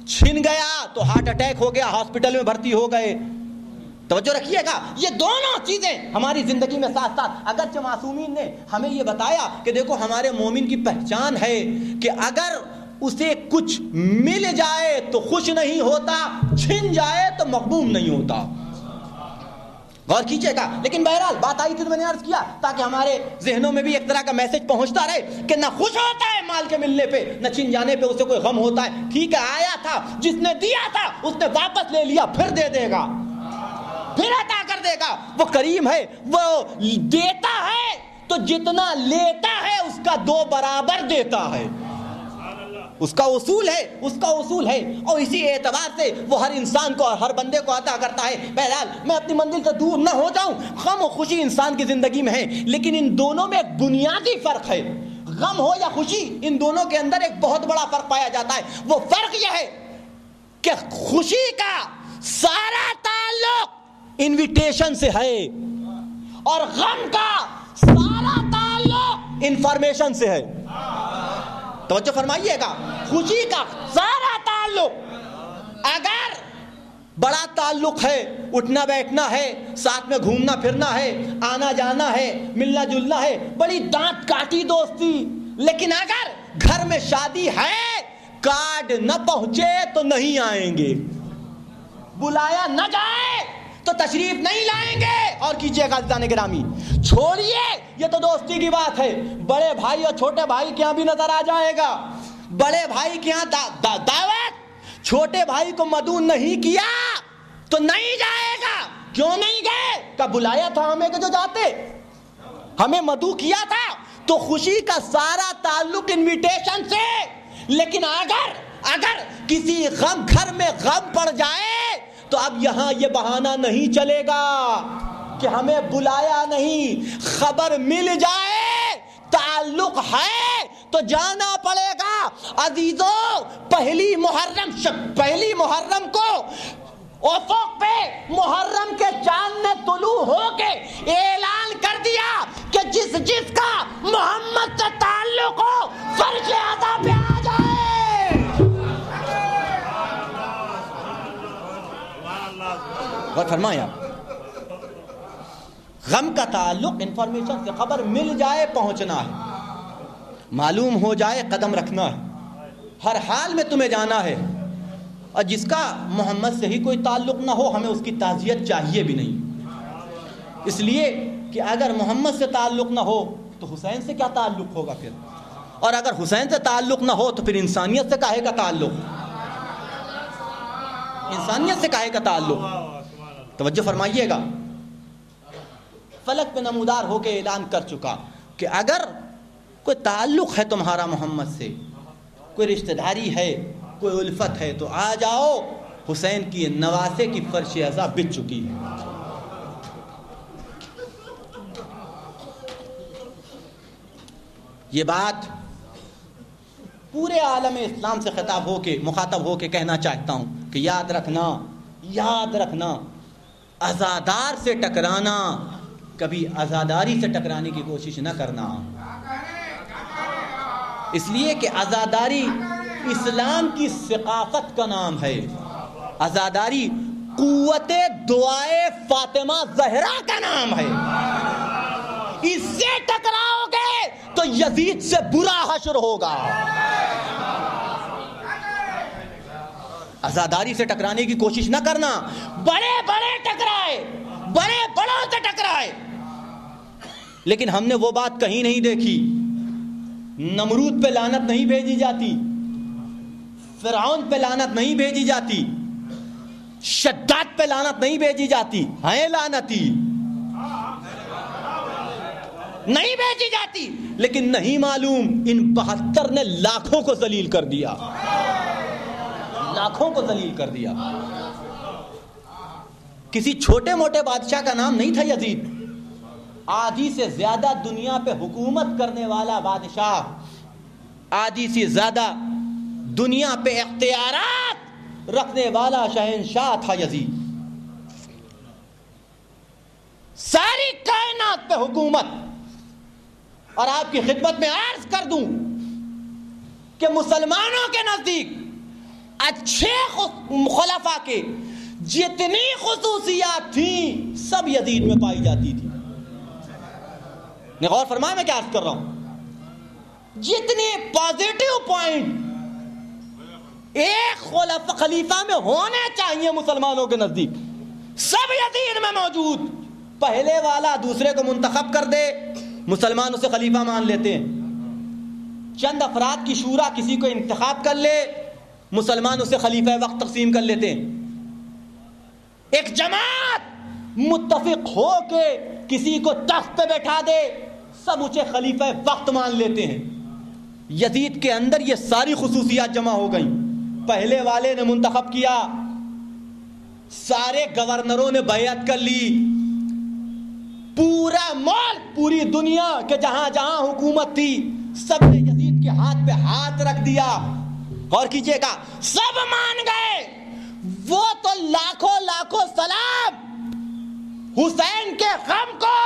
چھن گیا تو ہارٹ اٹیک ہو گیا، ہاسپٹل میں بھرتی ہو گئے۔ توجہ رکھیے گا، یہ دونوں چیزیں ہماری زندگی میں ساتھ ساتھ۔ اگرچہ معصومین نے ہمیں یہ بتایا کہ دیکھو ہمارے مومن کی پہچان ہے کہ اگر اسے کچھ مل جائے تو خوش نہیں ہوتا، چھن جائے تو مغبوم نہیں ہوتا۔ غور کیجئے گا، لیکن بہرحال بات آئی تھی تو میں نے عرض کیا تاکہ ہمارے ذہنوں میں بھی ایک طرح کا میسج پہنچتا رہے کہ نہ خوش ہوتا ہے مال کے ملنے پہ، نہ چھن جانے پہ اسے کوئی غم ہوتا ہے۔ ٹھیک ہے، آیا تھا، جس نے دیا تھا اس نے واپس لے لیا، پھر دے دے گا، پھر عطا کر دے گا۔ وہ کریم ہے، وہ دیتا ہے تو جتنا لیتا ہے اس کا 2 برابر دیتا ہے۔ اس کا اصول ہے اور اسی اعتبار سے وہ ہر انسان کو اور ہر بندے کو عطا کرتا ہے. بہرحال میں اپنی منزل سے دور نہ ہو جاؤں. غم و خوشی انسان کی زندگی میں ہے, لیکن ان دونوں میں ایک بنیادی فرق ہے. غم ہو یا خوشی, ان دونوں کے اندر ایک بہت بڑا فرق پایا جاتا ہے. وہ فرق یہ ہے کہ خوشی کا سارا تعلق انویٹیشن سے ہے اور غم کا سارا تعلق انفارمیشن سے ہے. توجہ فرمائیے گا, خوشی کا سارا تعلق, اگر بڑا تعلق ہے, اٹھنا بیٹھنا ہے, ساتھ میں گھومنا پھرنا ہے, آنا جانا ہے, ملنا جلنا ہے, بڑی دانت کاٹی دوستی, لیکن اگر گھر میں شادی ہے, کارڈ نہ پہنچے تو نہیں آئیں گے, بلایا نہ جائے تو تشریف نہیں لائیں گے. اور کیجئے گا عزیزان گرامی, چھوڑیے یہ تو دوستی کی بات ہے, بڑے بھائی اور چھوٹے بھائی کے یہاں بھی نظر آ جائے گا. بڑے بھائی کے یہاں دعوت, چھوٹے بھائی کو مدعو نہیں کیا تو نہیں جائے گا. کیوں نہیں گئے؟ کہ بلایا تھا ہمیں کہ جو جاتے, ہمیں مدعو کیا تھا. تو خوشی کا سارا تعلق انویٹیشن سے. لیکن اگر کسی گھر میں غم پڑ جائے تو اب یہاں یہ بہانہ نہیں چلے گا کہ ہمیں بلایا نہیں. خبر مل جائے تعلق ہے تو جانا پڑے گا. عزیزو, پہلی محرم کو افق پہ محرم کے چاند نے طلوع ہو کے اعلان کر دیا کہ جس کا محمد سے تعلق ہو فرش اعضا پہ آ جائے. غور فرمایا, غم کا تعلق انفارمیشن سے, خبر مل جائے پہنچنا ہے, معلوم ہو جائے قدم رکھنا ہے, ہر حال میں تمہیں جانا ہے. اور جس کا محمد سے ہی کوئی تعلق نہ ہو, ہمیں اس کی تعزیت چاہیے بھی نہیں, اس لیے کہ اگر محمد سے تعلق نہ ہو تو حسین سے کیا تعلق ہوگا پھر, اور اگر حسین سے تعلق نہ ہو تو پھر انسانیت سے کاہے کا تعلق, انسانیت سے کاہے کا تعلق. توجہ فرمائیے گا, فلک پہ نمودار ہو کے اعلان کر چکا کہ اگر کوئی تعلق ہے تمہارا محمد سے, کوئی رشتہ داری ہے, کوئی الفت ہے, تو آ جاؤ, حسین کی نواسے کی فرش اعضا بچ چکی ہے. یہ بات پورے عالم اسلام سے مخاطب ہو کے کہنا چاہتا ہوں کہ یاد رکھنا عزادار سے ٹکرانا, کبھی عزاداری سے ٹکرانے کی کوشش نہ کرنا. اس لیے کہ عزاداری اسلام کی ثقافت کا نام ہے. عزاداری قوت دعائے فاطمہ زہرا کا نام ہے. اس سے ٹکراؤ گے تو یزید سے برا حشر ہوگا. عزاداری سے ٹکرانے کی کوشش نہ کرنا. بڑے ٹکرائے, بڑوں سے ٹکرائے, لیکن ہم نے وہ بات کہیں نہیں دیکھی. نمرود پہ لعنت نہیں بھیجی جاتی, فرعون پہ لعنت نہیں بھیجی جاتی, شداد پہ لعنت نہیں بھیجی جاتی, ہیں لعنتی نہیں بھیجی جاتی, لیکن نہیں معلوم ان 72 نے لاکھوں کو ذلیل کر دیا, لاکھوں کو ذلیل کر دیا. کسی چھوٹے موٹے بادشاہ کا نام نہیں تھا یزید. آدھی سے زیادہ دنیا پہ حکومت کرنے والا بادشاہ, آدھی سے زیادہ دنیا پہ اختیارات رکھنے والا شہنشاہ تھا یزید. ساری کائنات پہ حکومت. اور آپ کی خدمت میں عرض کر دوں کہ مسلمانوں کے نزدیک اچھے خلفاء کے جتنی خصوصیات تھیں سب یزید میں پائی جاتی تھی. نے غور فرمایا میں کیا عرض کر رہا ہوں, جتنے پازیٹیو پوائنٹ ایک خلیفہ میں ہونے چاہیے مسلمانوں کے نزدیک سب یزید میں موجود. پہلے والا دوسرے کو منتخب کر دے, مسلمان اسے خلیفہ مان لیتے ہیں. چند افراد کی شورا کسی کو انتخاب کر لے, مسلمان اسے خلیفہ وقت تقسیم کر لیتے ہیں. ایک جماعت متفق ہو کے کسی کو تخت پہ بیٹھا دے, سب اسے خلیفہ وقت مان لیتے ہیں. یزید کے اندر یہ ساری خصوصیات جمع ہو گئیں. پہلے والے نے منتخب کیا, سارے گورنروں نے بیعت کر لی, پورا ملک, پوری دنیا کے جہاں جہاں حکومت تھی سب نے یزید کے ہاتھ پہ ہاتھ رکھ دیا. غور کیجئے گا, سب مان گئے. وہ تو لاکھوں لاکھوں سلام حسین کے غم کو,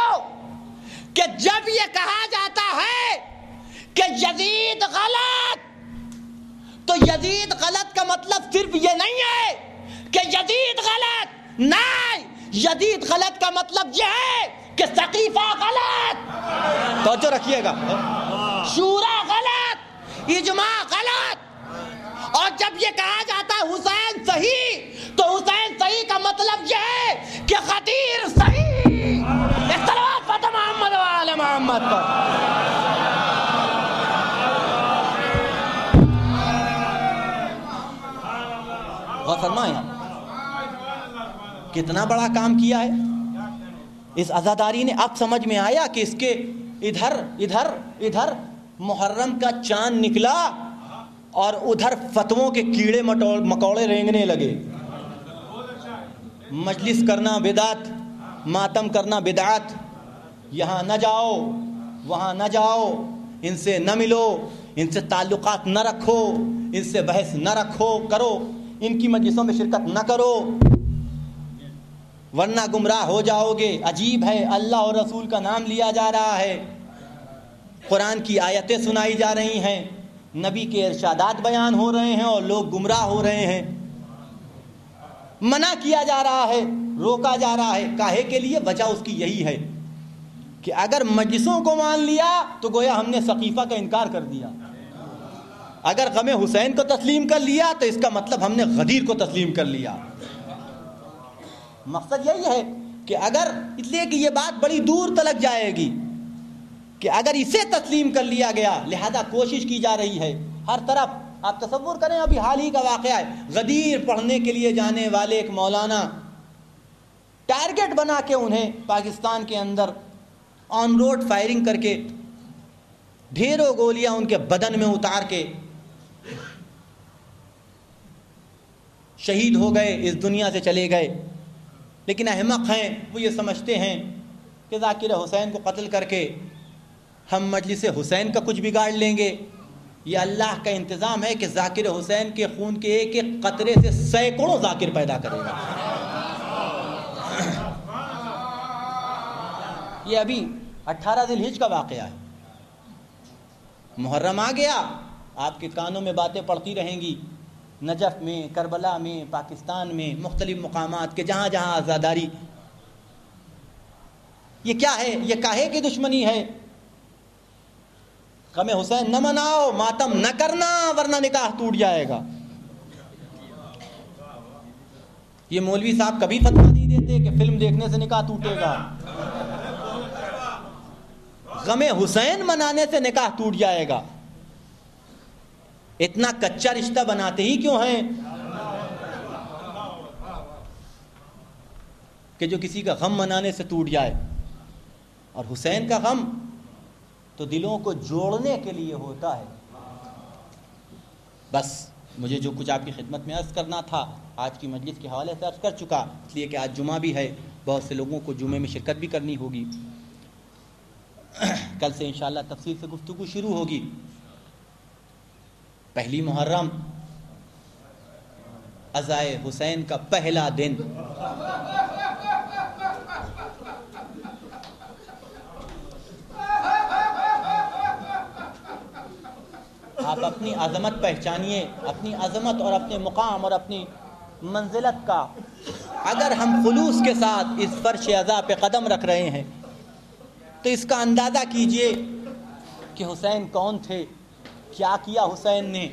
کہ جب یہ کہا جاتا ہے کہ یزید غلط, تو یزید غلط کا مطلب صرف یہ نہیں ہے کہ یزید غلط, نہیں, یزید غلط کا مطلب یہ ہے کہ سقیفہ غلط, توجہ رکھیے گا, شورا غلط, اجماع غلط. اور جب یہ کہا جاتا ہے حسین صحیح, تو حسین صحیح کا مطلب یہ ہے کہ غدیر صحیح. صلوات فتح محمد و آل محمد پر. غور فرمائیں, کتنا بڑا کام کیا ہے اس عزاداری نے. اب سمجھ میں آیا کہ اس کے ادھر ادھر ادھر محرم کا چاند نکلا اور ادھر فتووں کے کیڑے مکوڑے رینگنے لگے. مجلس کرنا بدعت, ماتم کرنا بدعت, یہاں نہ جاؤ وہاں نہ جاؤ, ان سے نہ ملو, ان سے تعلقات نہ رکھو, ان سے بحث نہ رکھو کرو, ان کی مجلسوں میں شرکت نہ کرو ورنہ گمراہ ہو جاؤ گے. عجیب ہے, اللہ اور رسول کا نام لیا جا رہا ہے, قرآن کی آیتیں سنائی جا رہی ہیں, نبی کے ارشادات بیان ہو رہے ہیں اور لوگ گمراہ ہو رہے ہیں. منع کیا جا رہا ہے, روکا جا رہا ہے. کاہے کے لیے؟ وجہ اس کی یہی ہے کہ اگر مجلسوں کو مان لیا تو گویا ہم نے سقیفہ کا انکار کر دیا, اگر غم حسین کو تسلیم کر لیا تو اس کا مطلب ہم نے غدیر کو تسلیم کر لیا. مقصد یہی ہے کہ اگر, اس لیے کہ یہ بات بڑی دور تلک جائے گی کہ اگر اسے تسلیم کر لیا گیا, لہذا کوشش کی جا رہی ہے ہر طرف. آپ تصور کریں, ابھی حال ہی کا واقعہ ہے, غدیر پڑھنے کے لیے جانے والے ایک مولانا ٹارگٹ بنا کے انہیں پاکستان کے اندر آن روڈ فائرنگ کر کے ڈھیروں گولیاں ان کے بدن میں اتار کے شہید ہو گئے, اس دنیا سے چلے گئے. لیکن احمق ہیں, وہ یہ سمجھتے ہیں کہ ذاکر حسین کو قتل کر کے ہم مجلس حسین کا کچھ بگاڑ لیں گے. یہ اللہ کا انتظام ہے کہ ذاکر حسین کے خون کے ایک ایک قطرے سے سینکڑوں ذاکر پیدا کرے گا. یہ ابھی 18 ذی الحجہ کا واقعہ ہے. محرم آ گیا, آپ کے کانوں میں باتیں پڑتی رہیں گی, نجف میں, کربلا میں, پاکستان میں, مختلف مقامات کے جہاں جہاں آزاداری. یہ کیا ہے؟ یہ کاہے کی دشمنی ہے؟ غم حسین نہ مناؤ, ماتم نہ کرنا ورنہ نکاح ٹوٹ جائے گا. یہ مولوی صاحب کبھی فتویٰ نہیں دیتے کہ فلم دیکھنے سے نکاح ٹوٹے گا. غم حسین منانے سے نکاح ٹوٹ جائے گا. اتنا کچا رشتہ بناتے ہی کیوں ہیں کہ جو کسی کا غم منانے سے ٹوٹ جائے. اور حسین کا غم تو دلوں کو جوڑنے کے لیے ہوتا ہے. بس مجھے جو کچھ آپ کی خدمت میں عرض کرنا تھا آج کی مجلس کے حوالے سے عرض کر چکا, اس لیے کہ آج جمعہ بھی ہے, بہت سے لوگوں کو جمعے میں شرکت بھی کرنی ہوگی. کل سے انشاءاللہ تفصیل سے گفتگو شروع ہوگی. پہلی محرم, عزائے حسین کا پہلا دن. آپ اپنی عظمت پہچانیے, اپنی عظمت اور اپنے مقام اور اپنی منزلت کا. اگر ہم خلوص کے ساتھ اس فرش عزا پہ قدم رکھ رہے ہیں تو اس کا اندازہ کیجئے کہ حسین کون تھے, کیا کیا حسین نے,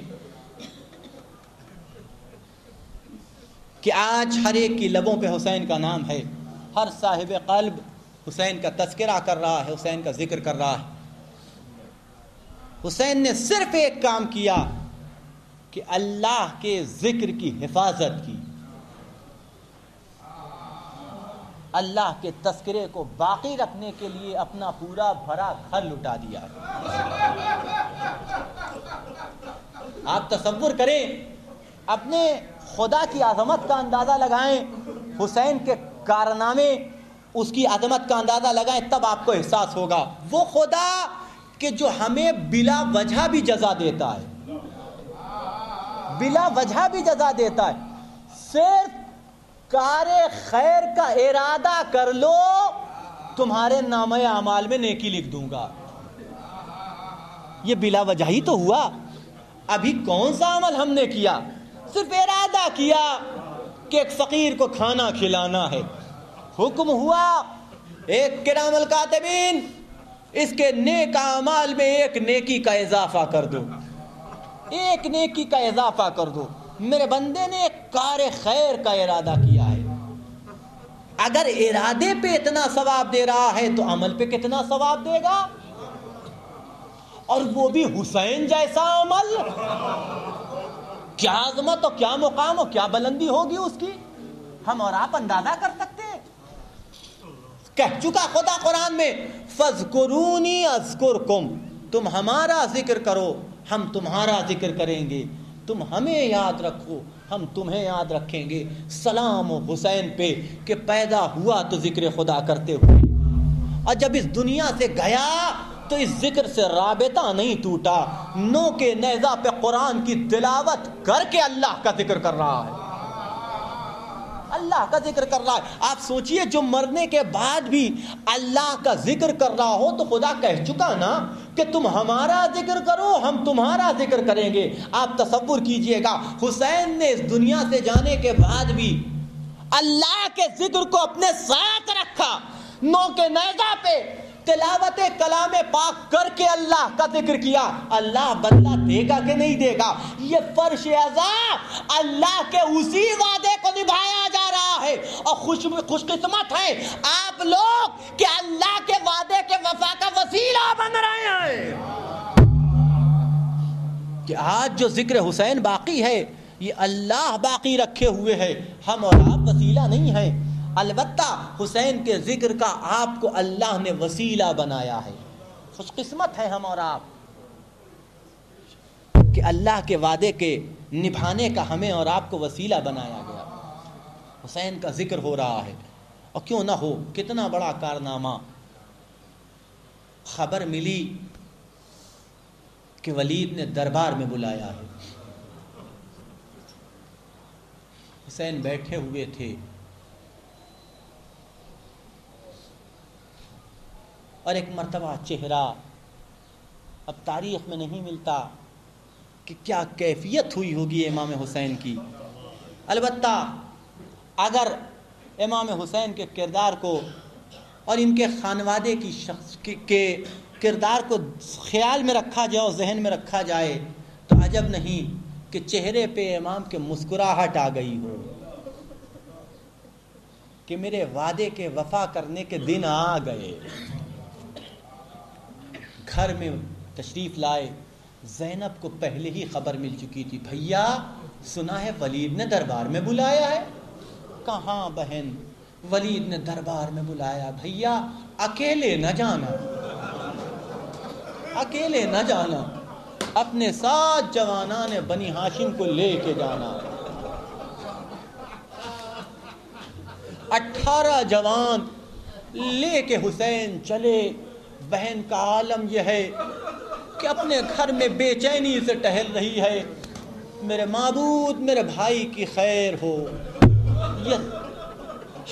کہ آج ہر ایک کی لبوں پہ حسین کا نام ہے. ہر صاحب قلب حسین کا تذکرہ کر رہا ہے, حسین کا ذکر کر رہا ہے. حسین نے صرف ایک کام کیا کہ اللہ کے ذکر کی حفاظت کی, اللہ کے تذکرے کو باقی رکھنے کے لیے اپنا پورا بھرا گھر لٹا دیا. آپ تصور کریں، اپنے خدا کی عظمت کا اندازہ لگائیں، حسین کے کارنامے، اس کی عظمت کا اندازہ لگائیں، تب آپ کو احساس ہوگا وہ خدا کہ جو ہمیں بلا وجہ بھی جزا دیتا ہے، بلا وجہ بھی جزا دیتا ہے، صرف کار خیر کا ارادہ کر لو تمہارے نامہ اعمال میں نیکی لکھ دوں گا۔ یہ بلا وجہ ہی تو ہوا۔ ابھی کون سا عمل ہم نے کیا؟ صرف ارادہ کیا کہ ایک فقیر کو کھانا کھلانا ہے، حکم ہوا ایک کرام الکاتبین اس کے نیک اعمال میں ایک نیکی کا اضافہ کر دو، ایک نیکی کا اضافہ کر دو۔ میرے بندے نے ایک کار خیر کا ارادہ کیا ہے، اگر ارادے پہ اتنا ثواب دے رہا ہے تو عمل پہ کتنا ثواب دے گا؟ اور وہ بھی حسین جیسا عمل، کیا عظمت اور کیا مقام اور کیا بلندی ہوگی اس کی، ہم اور آپ اندازہ کر سکتے ہیں؟ کہہ چکا خدا قرآن میں فَاذْكُرُونِي أَذْكُرْكُمْ، تم ہمارا ذکر کرو ہم تمہارا ذکر کریں گے، تم ہمیں یاد رکھو ہم تمہیں یاد رکھیں گے۔ سلام و حسین پہ کہ پیدا ہوا تو ذکر خدا کرتے ہوئے، اور جب اس دنیا سے گیا تو اس ذکر سے رابطہ نہیں ٹوٹا، نو کے نیزہ پہ قرآن کی تلاوت کر کے اللہ کا ذکر کر رہا ہے، اللہ کا ذکر کر رہا ہے۔ آپ سوچئے جو مرنے کے بعد بھی اللہ کا ذکر کر رہا ہو تو خدا کہہ چکا نا کہ تم ہمارا ذکر کرو ہم تمہارا ذکر کریں گے۔ آپ تصور کیجئے گا حسین نے اس دنیا سے جانے کے بعد بھی اللہ کے ذکر کو اپنے ساتھ رکھا، نو کے نیزہ پہ تلاوت کلام پاک کر کے اللہ کا ذکر کیا۔ اللہ بدلہ دے گا کہ نہیں دے گا؟ یہ فرش عزا اللہ کے اسی وعدے کو نبھایا جا رہا ہے، اور خوش قسمت ہے آپ لوگ کہ اللہ کے وعدے کے وفا کا وسیلہ بن رہے ہیں، کہ آج جو ذکر حسین باقی ہے یہ اللہ باقی رکھے ہوئے ہے، ہم اور آپ وسیلہ نہیں ہیں۔ البتہ حسین کے ذکر کا آپ کو اللہ نے وسیلہ بنایا ہے، خوش قسمت ہے ہم اور آپ کہ اللہ کے وعدے کے نبھانے کا ہمیں اور آپ کو وسیلہ بنایا گیا۔ حسین کا ذکر ہو رہا ہے، اور کیوں نہ ہو، کتنا بڑا کارنامہ۔ خبر ملی کہ ولید نے دربار میں بلایا ہے، حسین بیٹھے ہوئے تھے، اور ایک مرتبہ چہرہ اب تاریخ میں نہیں ملتا کہ کیا کیفیت ہوئی ہوگی امام حسین کی۔ البتہ اگر امام حسین کے کردار کو اور ان کے خانوادے کی شخص کے کردار کو خیال میں رکھا جائے اور ذہن میں رکھا جائے تو عجب نہیں کہ چہرے پہ امام کے مسکراہٹ آ گئی ہو کہ میرے وعدے کے وفا کرنے کے دن آ گئے۔ گھر میں تشریف لائے، زینب کو پہلے ہی خبر مل چکی تھی، بھیا سنا ہے ولید نے دربار میں بلایا ہے۔ کہاں بہن، ولید نے دربار میں بلایا، بھیا اکیلے نہ جانا، اکیلے نہ جانا، اپنے ساتھ جوانان بنی ہاشم کو لے کے جانا۔ 18 جوان لے کے حسین چلے۔ بہن کا عالم یہ ہے کہ اپنے گھر میں بے چینی سے ٹہل رہی ہے، میرے معبود میرے بھائی کی خیر ہو، یہ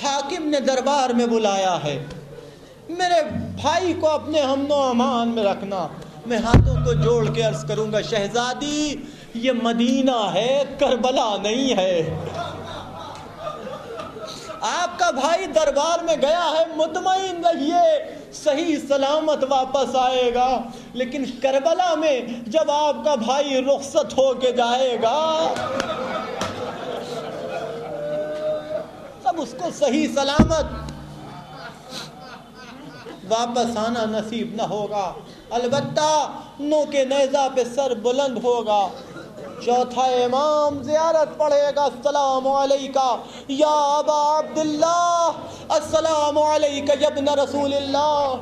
حاکم نے دربار میں بلایا ہے، میرے بھائی کو اپنے امن و امان میں رکھنا۔ میں ہاتھوں کو جوڑ کے عرض کروں گا شہزادی یہ مدینہ ہے، کربلا نہیں ہے۔ آپ کا بھائی دربار میں گیا ہے، مطمئن رہیے صحیح سلامت واپس آئے گا، لیکن کربلا میں جب آپ کا بھائی رخصت ہو کے جائے گا تب اس کو صحیح سلامت واپس آنا نصیب نہ ہوگا۔ البتہ نو کے نیزہ پہ سر بلند ہوگا، چوتھا امام زیارت پڑھے گا، السلام علیکہ یا ابا عبداللہ، السلام علیکہ یا ابن رسول اللہ۔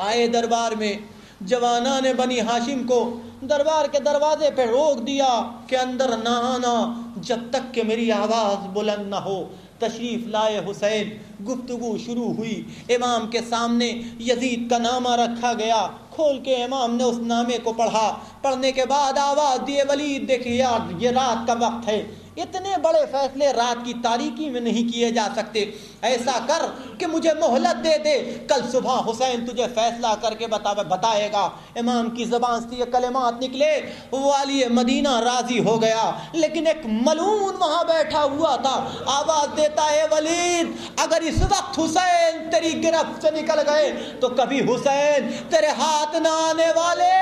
آئے دربار میں، جوانان بنی ہاشم کو دربار کے دروازے پہ روک دیا کہ اندر نہ آنا جب تک کہ میری آواز بلند نہ ہو. تشریف لائے حسین، گفتگو شروع ہوئی. امام کے سامنے یزید کا نامہ رکھا گیا. کھول کے امام نے اس نامے کو پڑھا. پڑھنے کے بعد آواز دیے ولید دیکھیے یار یہ رات کا وقت ہے، اتنے بڑے فیصلے رات کی تاریکی میں نہیں کیے جا سکتے. ایسا کر کہ مجھے مہلت دے دے، کل صبح حسین تجھے فیصلہ کر کے بتائے گا. امام کی زبان سے یہ کلمات نکلے. والی مدینہ راضی ہو گیا، لیکن ایک ملعون وہاں بیٹھا ہوا تھا. آواز دیتا ہے ولید اگر اس وقت حسین تیری گرفت سے نکل گئے تو کبھی حسین تیرے ہاتھ نہ آنے والے.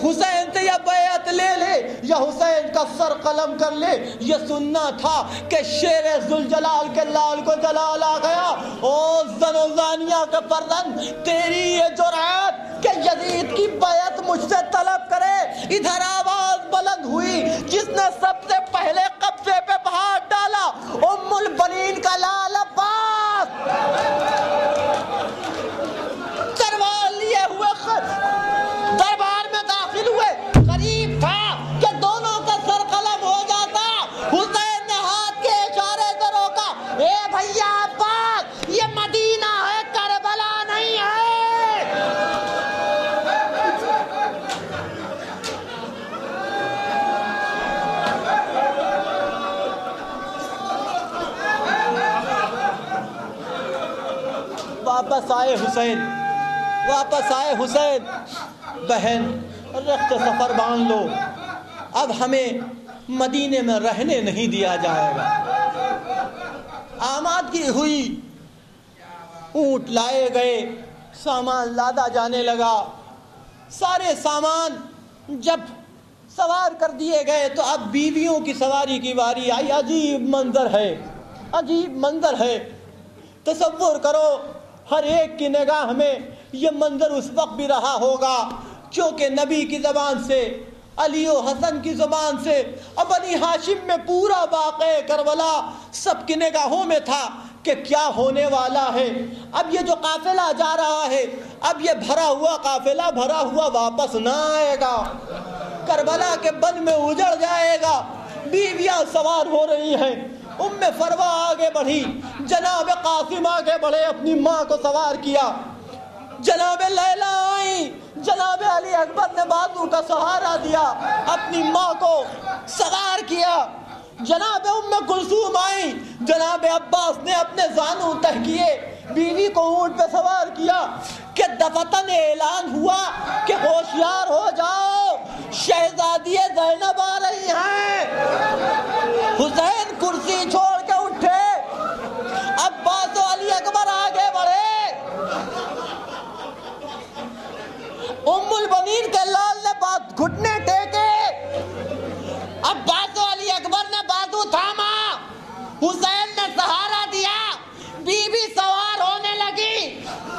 حسین سے یا بیعت لے لے یا حسین کا سر قلم کر لے. یہ سننا تھا کہ شیر ذوالجلال کے لال کو جلال آ گیا. او زن و زانیہ کے فرزند، تیری یہ جرأت کہ یزید کی بیعت مجھ سے طلب کرے. ادھر آواز بلند ہوئی، جس نے سب سے پہلے قبضے پہ ہاتھ ڈالا ام البنین کا لال عباس. تلوار لیے ہوئے دربار میں داخل ہوئے. قریب تھا کہ دونوں کا سر قلم ہو جاتا. حسین نے ہاتھ کے اشارے سے روکا. اے بھیا عباس، یہ مدینہ ہے، کربلا نہیں ہے. واپس آئے حسین، واپس آئے حسین. بہن رخت سفر باندھ لو، اب ہمیں مدینے میں رہنے نہیں دیا جائے گا. آمادگی ہوئی، اونٹ لائے گئے، سامان لادا جانے لگا. سارے سامان جب سوار کر دیے گئے تو اب بیویوں کی سواری کی باری آئی. عجیب منظر ہے، عجیب منظر ہے. تصور کرو ہر ایک کی نگاہ میں یہ منظر اس وقت بھی رہا ہوگا کیونکہ نبی کی زبان سے، علی و حسن کی زبان سے، بنی ہاشم میں پورا واقعہ کربلا سب کی نگاہوں میں تھا کہ کیا ہونے والا ہے. اب یہ جو قافلہ جا رہا ہے، اب یہ بھرا ہوا قافلہ بھرا ہوا واپس نہ آئے گا، کربلا کے بن میں اجڑ جائے گا. بیویاں سوار ہو رہی ہیں. ام فروا آگے بڑھی، جناب قاسم آگے بڑھے، اپنی ماں کو سوار کیا. جناب لیلا آئی، جناب علی اکبر نے بازو کا سہارا دیا، اپنی ماں کو سوار کیا. جناب ام کلثوم آئی، جناب عباس نے اپنے زانو تہ کیے، بیوی کو اونٹ پہ سوار کیا کہ دفتن اعلان ہوا کہ ہوشیار ہو جاؤ، شہزادی زینب آ رہی ہیں. حسین کرسی چھوڑ کے اٹھے، عباس و علی اکبر آگے بڑھے. ام البنین کے لال نے بات گھٹنے ٹیکے، عباس و علی اکبر نے بازو تھاما، حسین نے سہارا دیا. بی بی سوار ہونے لگی،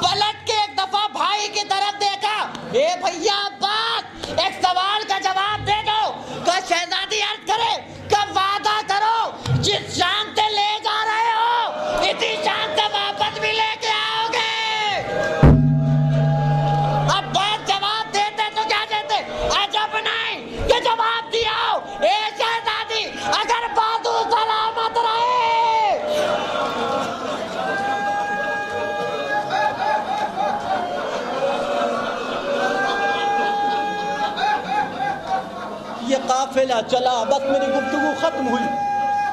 پلٹ کے ایک دفعہ بھائی کی طرف دیکھا. اے بھیا عباس، ایک سوال کا جواب دے دو. کہ شہزادی عرض کرے کہ وعدہ کرو جس شان سے لے جا رہے ہو اسی شان سے واپس بھی لے کے آؤ گے. عباس جواب دیتے تو کیا دیتے؟ عجب نہیں کہ جواب دیا ہو. اے شہزادی اگر بازو سلامت رہے. یہ قافلہ چلا، بس میری گفتگو ختم ہوئی،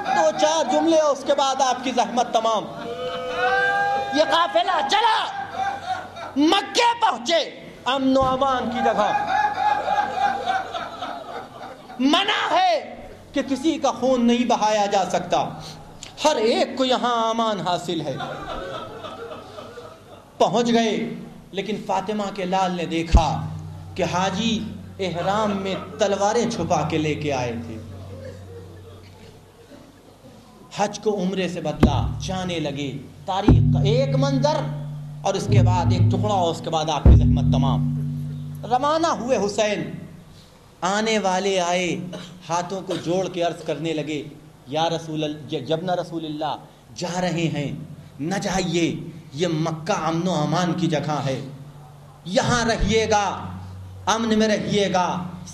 2-4 جملے اس کے بعد آپ کی زحمت تمام. یہ قافلہ چلا، مکے پہنچے، امن و امان کی جگہ. منع ہے کہ کسی کا خون نہیں بہایا جا سکتا، ہر ایک کو یہاں امان حاصل ہے. پہنچ گئے، لیکن فاطمہ کے لال نے دیکھا کہ حاجی احرام میں تلواریں چھپا کے لے کے آئے تھے. حج کو عمرے سے بدلا، جانے لگے. تاریخ کا ایک منظر اور اس کے بعد ایک ٹکڑا اور اس کے بعد آپ کی زحمت تمام. روانہ ہوئے حسین. آنے والے آئے، ہاتھوں کو جوڑ کے عرض کرنے لگے یا رسول اللہ، جبنا رسول اللہ جا رہے ہیں، نہ جائیے، یہ مکہ امن و امان کی جگہ ہے، یہاں رہیے گا. امن میں رہیے گا،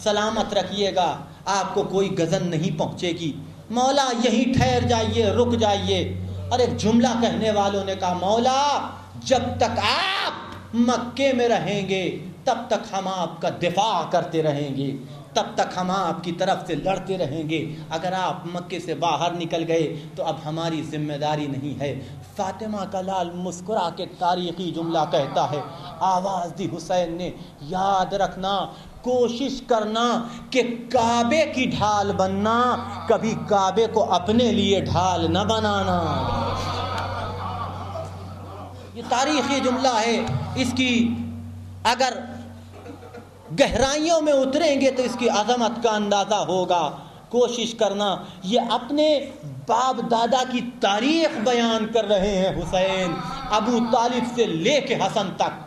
سلامت رکھیے گا، آپ کو کوئی گزن نہیں پہنچے گی، مولا یہیں ٹھہر جائیے، رک جائیے۔ اور ایک جملہ کہنے والوں نے کہا مولا جب تک آپ مکے میں رہیں گے تب تک ہم آپ کا دفاع کرتے رہیں گے، تب تک ہم آپ کی طرف سے لڑتے رہیں گے، اگر آپ مکے سے باہر نکل گئے تو اب ہماری ذمہ داری نہیں ہے۔ فاطمہ کا لال مسکرا کے تاریخی جملہ کہتا ہے، آواز دی حسین نے، یاد رکھنا، کوشش کرنا کہ کعبے کی ڈھال بننا، کبھی کعبے کو اپنے لیے ڈھال نہ بنانا۔ یہ تاریخی جملہ ہے، اس کی اگر گہرائیوں میں اتریں گے تو اس کی عظمت کا اندازہ ہوگا۔ کوشش کرنا، یہ اپنے باپ دادا کی تاریخ بیان کر رہے ہیں حسین، ابو طالب سے لے کے حسن تک،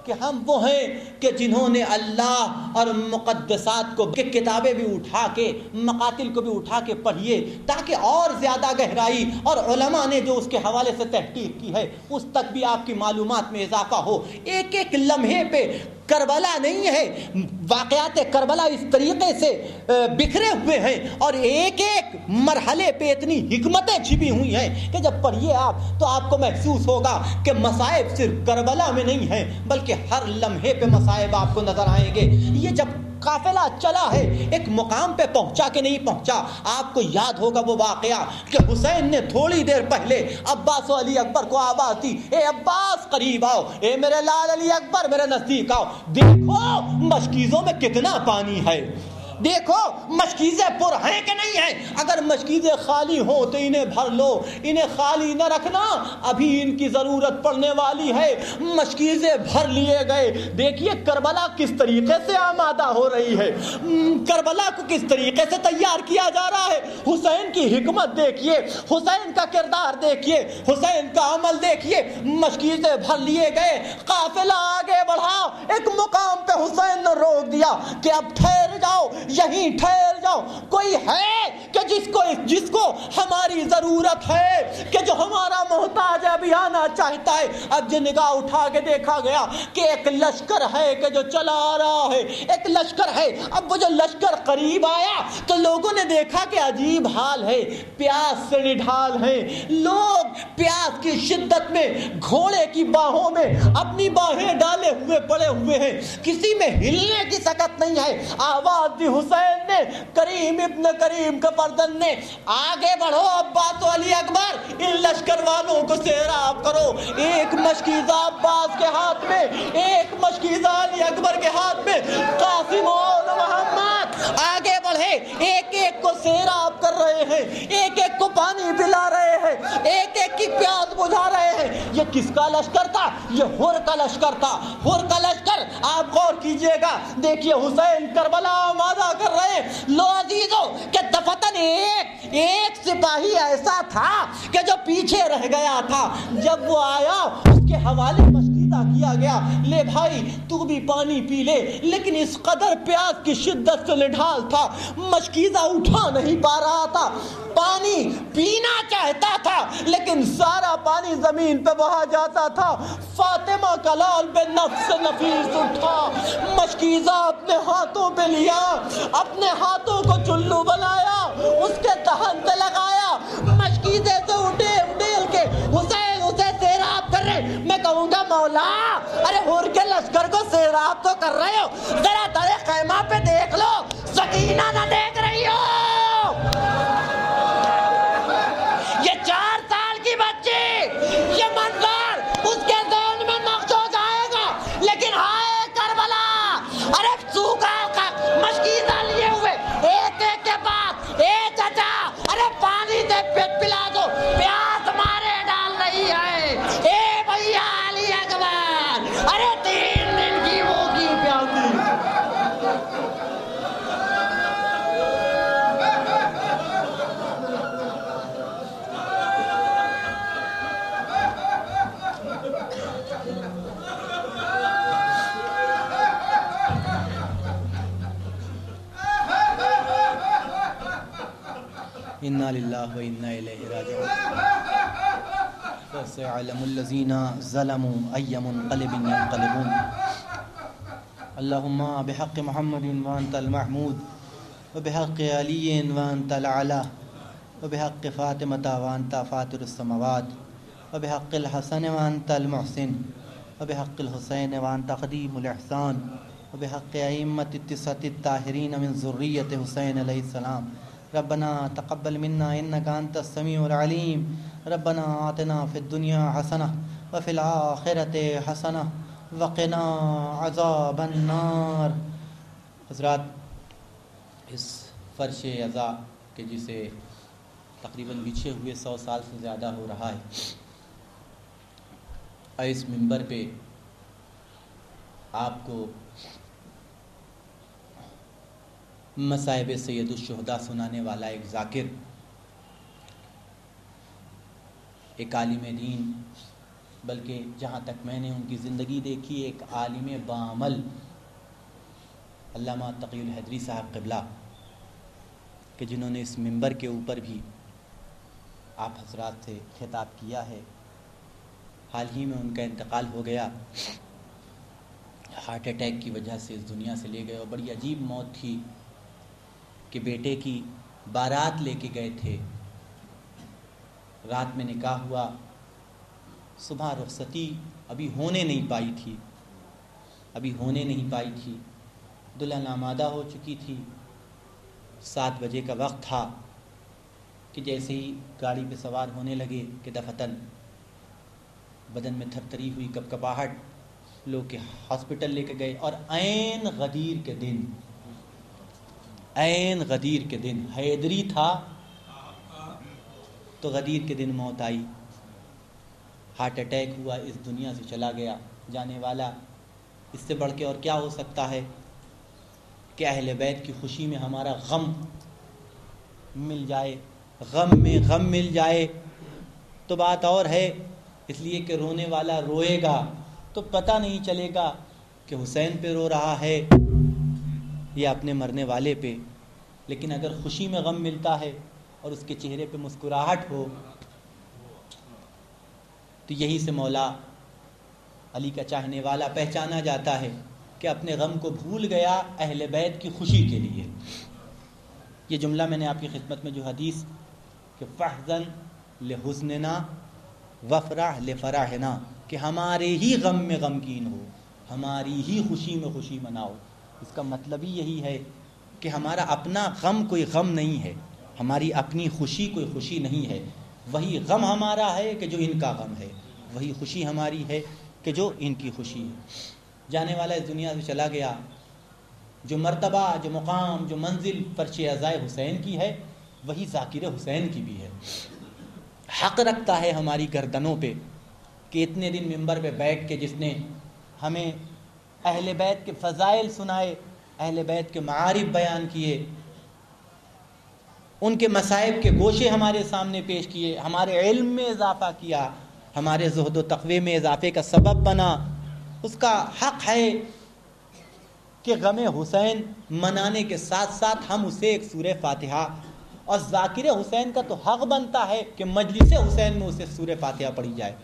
کہ ہم وہ ہیں کہ جنہوں نے اللہ اور مقدسات کو کتابیں بھی اٹھا کے، مقاتل کو بھی اٹھا کے پڑھیے تاکہ اور زیادہ گہرائی، اور علماء نے جو اس کے حوالے سے تحقیق کی ہے اس تک بھی آپ کی معلومات میں اضافہ ہو۔ ایک ایک لمحے پہ کربلا نہیں ہے، واقعات کربلا اس طریقے سے بکھرے ہوئے ہیں اور ایک ایک مرحلے پہ اتنی حکمتیں چھپی ہوئی ہیں کہ جب پڑھیے آپ تو آپ کو محسوس ہوگا کہ مصائب صرف کربلا میں نہیں ہیں بلکہ ہر لمحے پہ مصائب آپ کو نظر آئیں گے۔ یہ جب قافلہ چلا ہے ایک مقام پہ پہنچا کہ نہیں پہنچا، آپ کو یاد ہوگا وہ واقعہ کہ حسین نے تھوڑی دیر پہلے عباس و علی اکبر کو آواز دی، اے عباس قریب آؤ، اے میرے لال علی اکبر میرے نزدیک آؤ، دیکھو مشکیزوں میں کتنا پانی ہے، دیکھو مشکیزیں پر ہیں کہ نہیں ہیں، اگر مشکیزیں خالی ہوں تو انہیں بھر لو، انہیں خالی نہ رکھنا، ابھی ان کی ضرورت پڑنے والی ہے۔ مشکیزیں بھر لیے گئے۔ دیکھیے کربلا کس طریقے سے آمادہ ہو رہی ہے، کربلا کو کس طریقے سے تیار کیا جا رہا ہے۔ حسین کی حکمت دیکھیے، حسین کا کردار دیکھیے، حسین کا عمل دیکھیے۔ مشکیزیں بھر لیے گئے، قافلہ آگے بڑھا، ایک مقام پہ حسین نے روک دیا کہ اب ٹھہر جاؤ، یہیں ٹھہر جاؤ، کوئی ہے کہ جس کو ہماری ضرورت ہے، کہ جو ہمارا محتاج ہے، ابھی آنا چاہتا ہے۔ اب جو نگاہ اٹھا کے دیکھا گیا کہ ایک لشکر ہے کہ جو چلا آ رہا ہے، ایک لشکر ہے۔ اب وہ جو لشکر قریب آیا تو لوگوں نے دیکھا کہ عجیب حال ہے، پیاس سے نڈھال ہیں لوگ، پیاس کی شدت میں گھوڑے کی باہوں میں اپنی باہیں ڈالے ہوئے پڑے ہوئے ہیں، کسی میں ہلنے کی طاقت نہیں ہے۔ آواز دی حسین نے، کریم ابن کریم کے پردن نے، آگے بڑھو عباس و علی اکبر، ان لشکر والوں کو سیراب کرو۔ ایک مشکیزہ عباس کے ہاتھ میں، ایک مشکیزہ علی اکبر کے ہاتھ میں، قاسم اور محمد آگے بڑھے، ایک ایک کو سیراب کر رہے ہیں، ایک ایک کو پانی پلا رہے ہیں، ایک ایک کی پیاس بجھا رہے ہیں۔ یہ کس کا لشکر تھا؟ یہ ہر کا لشکر تھا، ہر کا لشکر۔ آپ غور کیجئے گا، دیکھیے حسین کربلا آمادہ کر رہے ہیں۔ لو عزیزو کہ دفتن ایک سپاہی ایسا تھا کہ جو پیچھے رہ گیا تھا، جب وہ آیا اس کے حوالے مشکیزہ کیا گیا، لے بھائی تو بھی پانی پی لے، لیکن اس قدر پیاس کی شدت سے نڈھال تھا، مشکیزہ اٹھا نہیں پا رہا تھا، پانی پینا چاہتا تھا لیکن سارا پانی زمین پہ بہا جاتا تھا۔ فاطمہ کا لال بے نفس نفیس اٹھا، مشکیزہ اپنے ہاتھوں پہ لیا، اپنے ہاتھوں کو چلو بنایا، اس کے دہن پہ لگایا، مشکیزے سے اڈیل کے حسین اسے سیراب کر رہے۔ میں کہوں گا مولا ارے ہور کے لشکر کو سیراب تو کر رہے ہو، ذرا درے خیمہ پہ دیکھ لو، سکینہ نہ دیکھ رہی ہو؟ یہ 4 سال کی بچی، یہ منظر اس کے ذہن میں نقش ہو جائے گا، لیکن ہائے کربلا، ارے سوکھا مشکیزہ لیے ہوئے ایک ایک کے پاس، اے چچا ارے پانی سے پیٹ پلا دو، پیاس مارے ڈال رہی ہے، اے بھیا علی اکبر، ارے 3 دن کی وہ کی پیاسی۔ انا للہ و انا الیہ راجعون۔ فسيعلم الذين ظلموا أي منقلب ينقلبون۔ اللہم بحق محمد وانت المحمود وبحق علی وانت العلا وبحق فاطمہ وانت فاطر السماوات وبحق الحسن وانت المحسن وبحق الحسین وانت قدیم الاحسان وبحق ائمۃ التسعۃ الطاہرین من ذریۃ حسین علیہ السلام ربنا تقبل منا انک انت السمیع العلیم ربنا آتنا فی الدنیا حسنہ وفی الآخرۃ حسنہ وقنا عذاب النار۔ حضرات، اس فرش عزا کے جسے تقریباً بچھے ہوئے 100 سال سے زیادہ ہو رہا ہے، اور اس منبر پہ آپ کو مصائب سید الشہداء سنانے والا ایک ذاکر، ایک عالم دین، بلکہ جہاں تک میں نے ان کی زندگی دیکھی ایک عالم بعمل، علامہ تقی الحیدری صاحب قبلہ، کہ جنہوں نے اس منبر کے اوپر بھی آپ حضرات سے خطاب کیا ہے۔ حال ہی میں ان کا انتقال ہو گیا، ہارٹ اٹیک کی وجہ سے اس دنیا سے لے گئے، اور بڑی عجیب موت تھی کہ بیٹے کی بارات لے کے گئے تھے، رات میں نکاح ہوا، صبح رخصتی ابھی ہونے نہیں پائی تھی، دلہن آمادہ ہو چکی تھی، 7 بجے کا وقت تھا کہ جیسے ہی گاڑی پہ سوار ہونے لگے کہ دفتن بدن میں تھرتھری ہوئی، کپکپاہٹ، لوگ کے ہاسپٹل لے کے گئے، اور عین غدیر کے دن حیدری تھا تو غدیر کے دن موت آئی، ہارٹ اٹیک ہوا، اس دنیا سے چلا گیا جانے والا۔ اس سے بڑھ کے اور کیا ہو سکتا ہے کہ اہل بیت کی خوشی میں ہمارا غم مل جائے، غم میں غم مل جائے تو بات اور ہے، اس لیے کہ رونے والا روئے گا تو پتہ نہیں چلے گا کہ حسین پہ رو رہا ہے یا اپنے مرنے والے پہ، لیکن اگر خوشی میں غم ملتا ہے اور اس کے چہرے پہ مسکراہٹ ہو تو یہی سے مولا علی کا چاہنے والا پہچانا جاتا ہے کہ اپنے غم کو بھول گیا اہل بیت کی خوشی کے لیے۔ یہ جملہ میں نے آپ کی خدمت میں جو حدیث کہ فحزن لحزننا وفرح لفرحنا، کہ ہمارے ہی غم میں غمگین ہو، ہماری ہی خوشی میں خوشی مناؤ، اس کا مطلب ہی یہی ہے کہ ہمارا اپنا غم کوئی غم نہیں ہے، ہماری اپنی خوشی کوئی خوشی نہیں ہے، وہی غم ہمارا ہے کہ جو ان کا غم ہے، وہی خوشی ہماری ہے کہ جو ان کی خوشی ہے۔ جانے والا اس دنیا سے چلا گیا، جو مرتبہ، جو مقام، جو منزل فرش عزائے حسین کی ہے وہی ذاکر حسین کی بھی ہے۔ حق رکھتا ہے ہماری گردنوں پہ کہ اتنے دن منبر پہ بیٹھ کے جس نے ہمیں اہل بیت کے فضائل سنائے، اہل بیت کے معارف بیان کیے، ان کے مصائب کے گوشے ہمارے سامنے پیش کیے، ہمارے علم میں اضافہ کیا، ہمارے زہد و تقوی میں اضافے کا سبب بنا، اس کا حق ہے کہ غم حسین منانے کے ساتھ ساتھ ہم اسے ایک سورہ فاتحہ، اور ذاکر حسین کا تو حق بنتا ہے کہ مجلس حسین میں اسے سورہ فاتحہ پڑھی جائے۔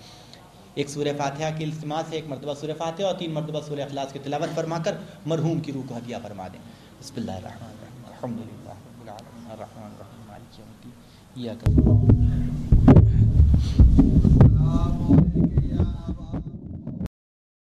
ایک سورہ فاتحہ کے التماس سے 1 مرتبہ سورہ فاتحہ اور 3 مرتبہ سورہ اخلاص کی تلاوت فرما کر مرحوم کی روح کو ہدیہ فرما دیں۔ بسم اللہ الرحمن الرحیم، الحمدللہ رب العالمین الرحمن الرحیم مالک یوم الدین، ایاک نعبد و ایاک نستعین۔